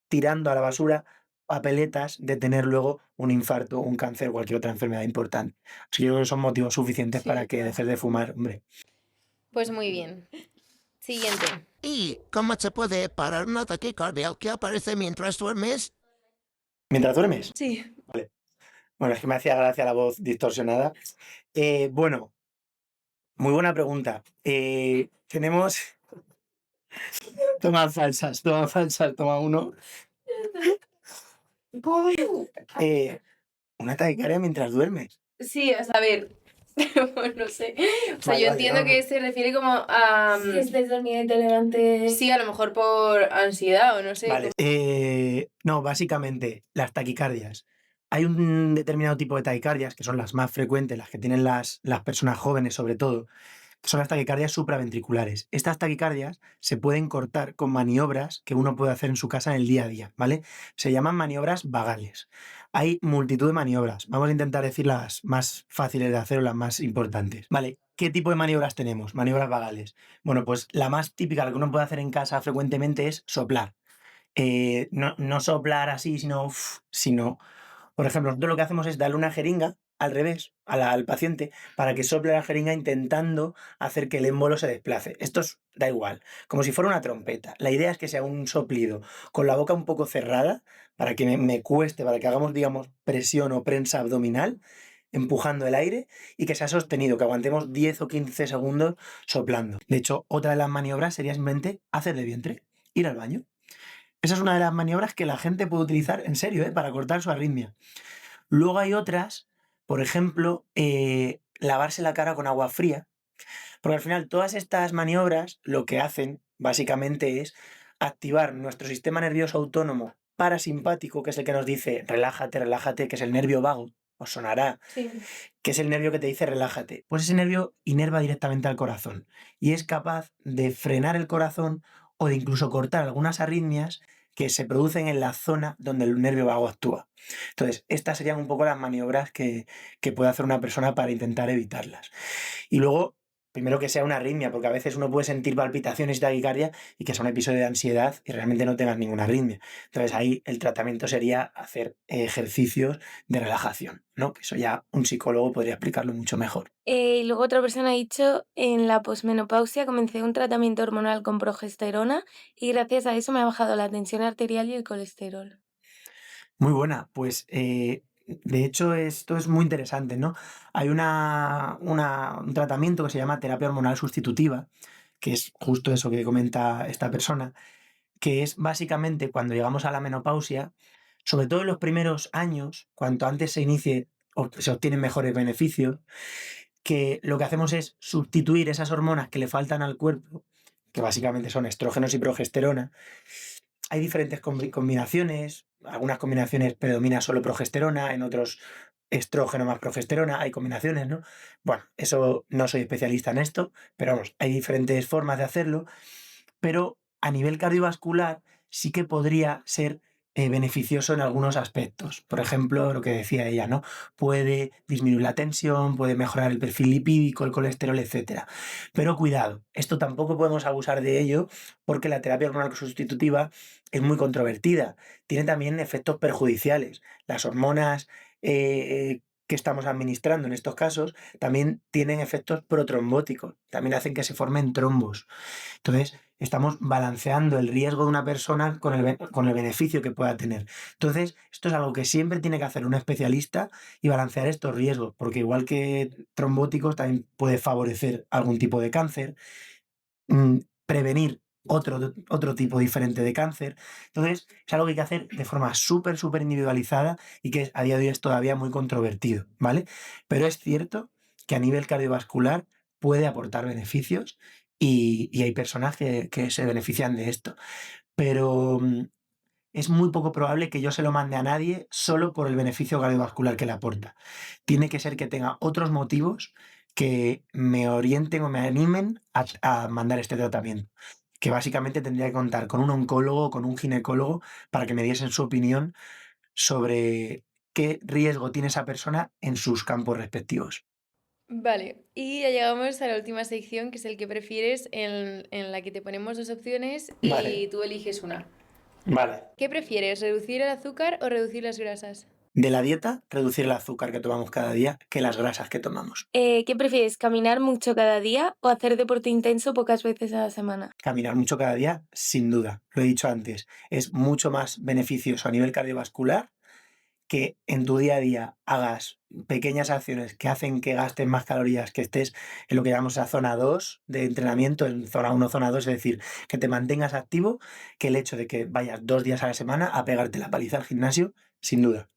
tirando a la basura papeletas de tener luego un infarto, un cáncer o cualquier otra enfermedad importante. Así que yo creo que son motivos suficientes para que dejes de fumar, hombre. Pues muy bien. Siguiente. ¿Y cómo se puede parar un ataque cardíaco que aparece mientras duermes? ¿Mientras duermes? Sí. Bueno, es que me hacía gracia la voz distorsionada. Bueno, muy buena pregunta. Tenemos... Toma falsas, toma uno. Una taquicardia mientras duermes. Sí, o sea, a ver. No sé. O sea, Vale, yo vale, entiendo vamos. que se refiere como a... Si estés dormida y te levantes. Sí, a lo mejor por ansiedad o no sé. Vale. No, básicamente, las taquicardias. Hay un determinado tipo de taquicardias, que son las más frecuentes, las que tienen las personas jóvenes sobre todo, que son las taquicardias supraventriculares. Estas taquicardias se pueden cortar con maniobras que uno puede hacer en su casa en el día a día, ¿vale? Se llaman maniobras vagales. Hay multitud de maniobras. Vamos a intentar decir las más fáciles de hacer o las más importantes. Vale, ¿qué tipo de maniobras tenemos? Maniobras vagales. Bueno, pues la más típica, la que uno puede hacer en casa frecuentemente es soplar. No soplar así, sino, por ejemplo, nosotros lo que hacemos es darle una jeringa al revés al paciente para que sople la jeringa intentando hacer que el émbolo se desplace. Da igual, como si fuera una trompeta. La idea es que sea un soplido con la boca un poco cerrada para que me cueste, para que hagamos, digamos, presión o prensa abdominal, empujando el aire y que sea sostenido, que aguantemos 10 o 15 segundos soplando. De hecho, otra de las maniobras sería simplemente hacer de vientre, ir al baño. Esa es una de las maniobras que la gente puede utilizar en serio, para cortar su arritmia. Luego hay otras, por ejemplo, lavarse la cara con agua fría, porque al final todas estas maniobras lo que hacen básicamente es activar nuestro sistema nervioso autónomo parasimpático, que es el que nos dice relájate, relájate, que es el nervio vago, os sonará, Sí. que es el nervio que te dice relájate. Pues ese nervio inerva directamente al corazón y es capaz de frenar el corazón o de incluso cortar algunas arritmias que se producen en la zona donde el nervio vago actúa. Entonces, estas serían un poco las maniobras que puede hacer una persona para intentar evitarlas. Y luego, primero que sea una arritmia, porque a veces uno puede sentir palpitaciones y taquicardia y que sea un episodio de ansiedad y realmente no tengas ninguna arritmia. Entonces ahí el tratamiento sería hacer ejercicios de relajación, ¿no? Que eso ya un psicólogo podría explicarlo mucho mejor. Y luego otra persona ha dicho, en la posmenopausia comencé un tratamiento hormonal con progesterona y gracias a eso me ha bajado la tensión arterial y el colesterol. Muy buena, pues de hecho esto es muy interesante, ¿no? Hay un tratamiento que se llama terapia hormonal sustitutiva, que es justo eso que comenta esta persona, que es básicamente cuando llegamos a la menopausia, sobre todo en los primeros años, cuanto antes se inicie, se obtienen mejores beneficios, que lo que hacemos es sustituir esas hormonas que le faltan al cuerpo, que básicamente son estrógenos y progesterona. Hay diferentes combinaciones, algunas combinaciones predomina solo progesterona, en otros estrógeno más progesterona, hay combinaciones, ¿no? Bueno, eso no soy especialista en esto, pero vamos, hay diferentes formas de hacerlo, pero a nivel cardiovascular sí que podría ser beneficioso en algunos aspectos. Por ejemplo, lo que decía ella, ¿no? Puede disminuir la tensión, puede mejorar el perfil lipídico, el colesterol, etcétera. Pero cuidado, esto tampoco podemos abusar de ello porque la terapia hormonal sustitutiva es muy controvertida. Tiene también efectos perjudiciales. Las hormonas que estamos administrando en estos casos también tienen efectos protrombóticos, también hacen que se formen trombos. Entonces, estamos balanceando el riesgo de una persona con el beneficio que pueda tener. Entonces, esto es algo que siempre tiene que hacer un especialista y balancear estos riesgos, porque igual que trombóticos, también puede favorecer algún tipo de cáncer, prevenir otro tipo diferente de cáncer. Entonces, es algo que hay que hacer de forma súper, súper individualizada y que a día de hoy es todavía muy controvertido, ¿vale? Pero es cierto que a nivel cardiovascular puede aportar beneficios y hay personas que se benefician de esto. Pero es muy poco probable que yo se lo mande a nadie solo por el beneficio cardiovascular que le aporta. Tiene que ser que tenga otros motivos que me orienten o me animen a mandar este tratamiento. Que básicamente tendría que contar con un oncólogo o con un ginecólogo para que me diesen su opinión sobre qué riesgo tiene esa persona en sus campos respectivos. Vale, y ya llegamos a la última sección, que es el que prefieres, en la que te ponemos dos opciones y Vale. tú eliges una. Vale. ¿Qué prefieres, reducir el azúcar o reducir las grasas? De la dieta, reducir el azúcar que tomamos cada día que las grasas que tomamos. ¿Qué prefieres, caminar mucho cada día o hacer deporte intenso pocas veces a la semana? Caminar mucho cada día, sin duda, lo he dicho antes, es mucho más beneficioso a nivel cardiovascular que en tu día a día hagas pequeñas acciones que hacen que gastes más calorías, que estés en lo que llamamos la zona 2 de entrenamiento, en zona 1, zona 2, es decir, que te mantengas activo, que el hecho de que vayas 2 días a la semana a pegarte la paliza al gimnasio, sin duda.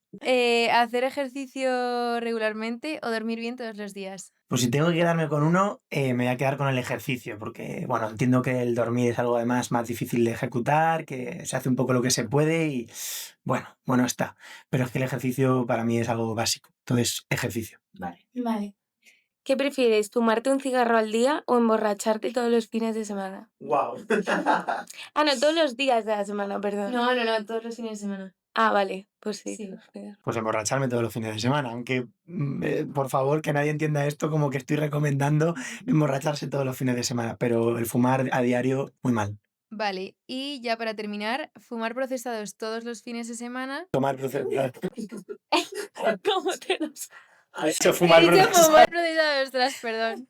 ¿Hacer ejercicio regularmente o dormir bien todos los días? Pues si tengo que quedarme con uno, me voy a quedar con el ejercicio, porque bueno, entiendo que el dormir es algo además más difícil de ejecutar, que se hace un poco lo que se puede y bueno está. Pero es que el ejercicio para mí es algo básico. Entonces, ejercicio. Vale. ¿Qué prefieres, fumarte un cigarro al día o emborracharte todos los fines de semana? ¡Wow! Ah, no, todos los días de la semana, perdón. No, todos los fines de semana. Ah, vale, pues sí. Sí. Pues emborracharme todos los fines de semana, aunque por favor que nadie entienda esto como que estoy recomendando emborracharse todos los fines de semana, pero el fumar a diario, muy mal. Vale, y ya para terminar, fumar procesados todos los fines de semana. Tomar procesados. ¿Cómo te los...? Ha hecho fumar He dicho procesados. fumar procesados, ostras, perdón.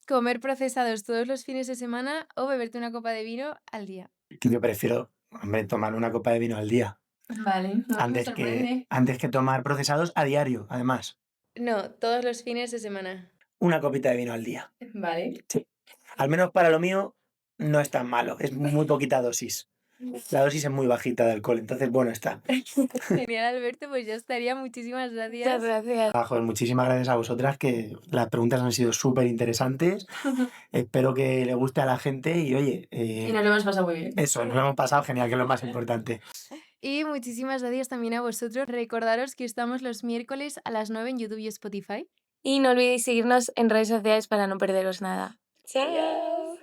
Comer procesados todos los fines de semana o beberte una copa de vino al día. Yo prefiero, hombre, tomar una copa de vino al día. Vale, no, me Antes sorprende. que tomar procesados a diario, además. No, todos los fines de semana. Una copita de vino al día. Vale. Sí. Al menos para lo mío no es tan malo, es muy poquita dosis. La dosis es muy bajita de alcohol, entonces bueno, está. Genial, Alberto, pues ya estaría. Muchísimas Muchas gracias. gracias. Joder, muchísimas gracias a vosotras, que las preguntas han sido súper interesantes. Espero que le guste a la gente y oye, Y nos lo hemos pasado muy bien. eso, nos lo hemos pasado genial, que es lo más importante. Y muchísimas gracias también a vosotros. Recordaros que estamos los miércoles a las 9 en YouTube y Spotify. Y no olvidéis seguirnos en redes sociales para no perderos nada. Chao.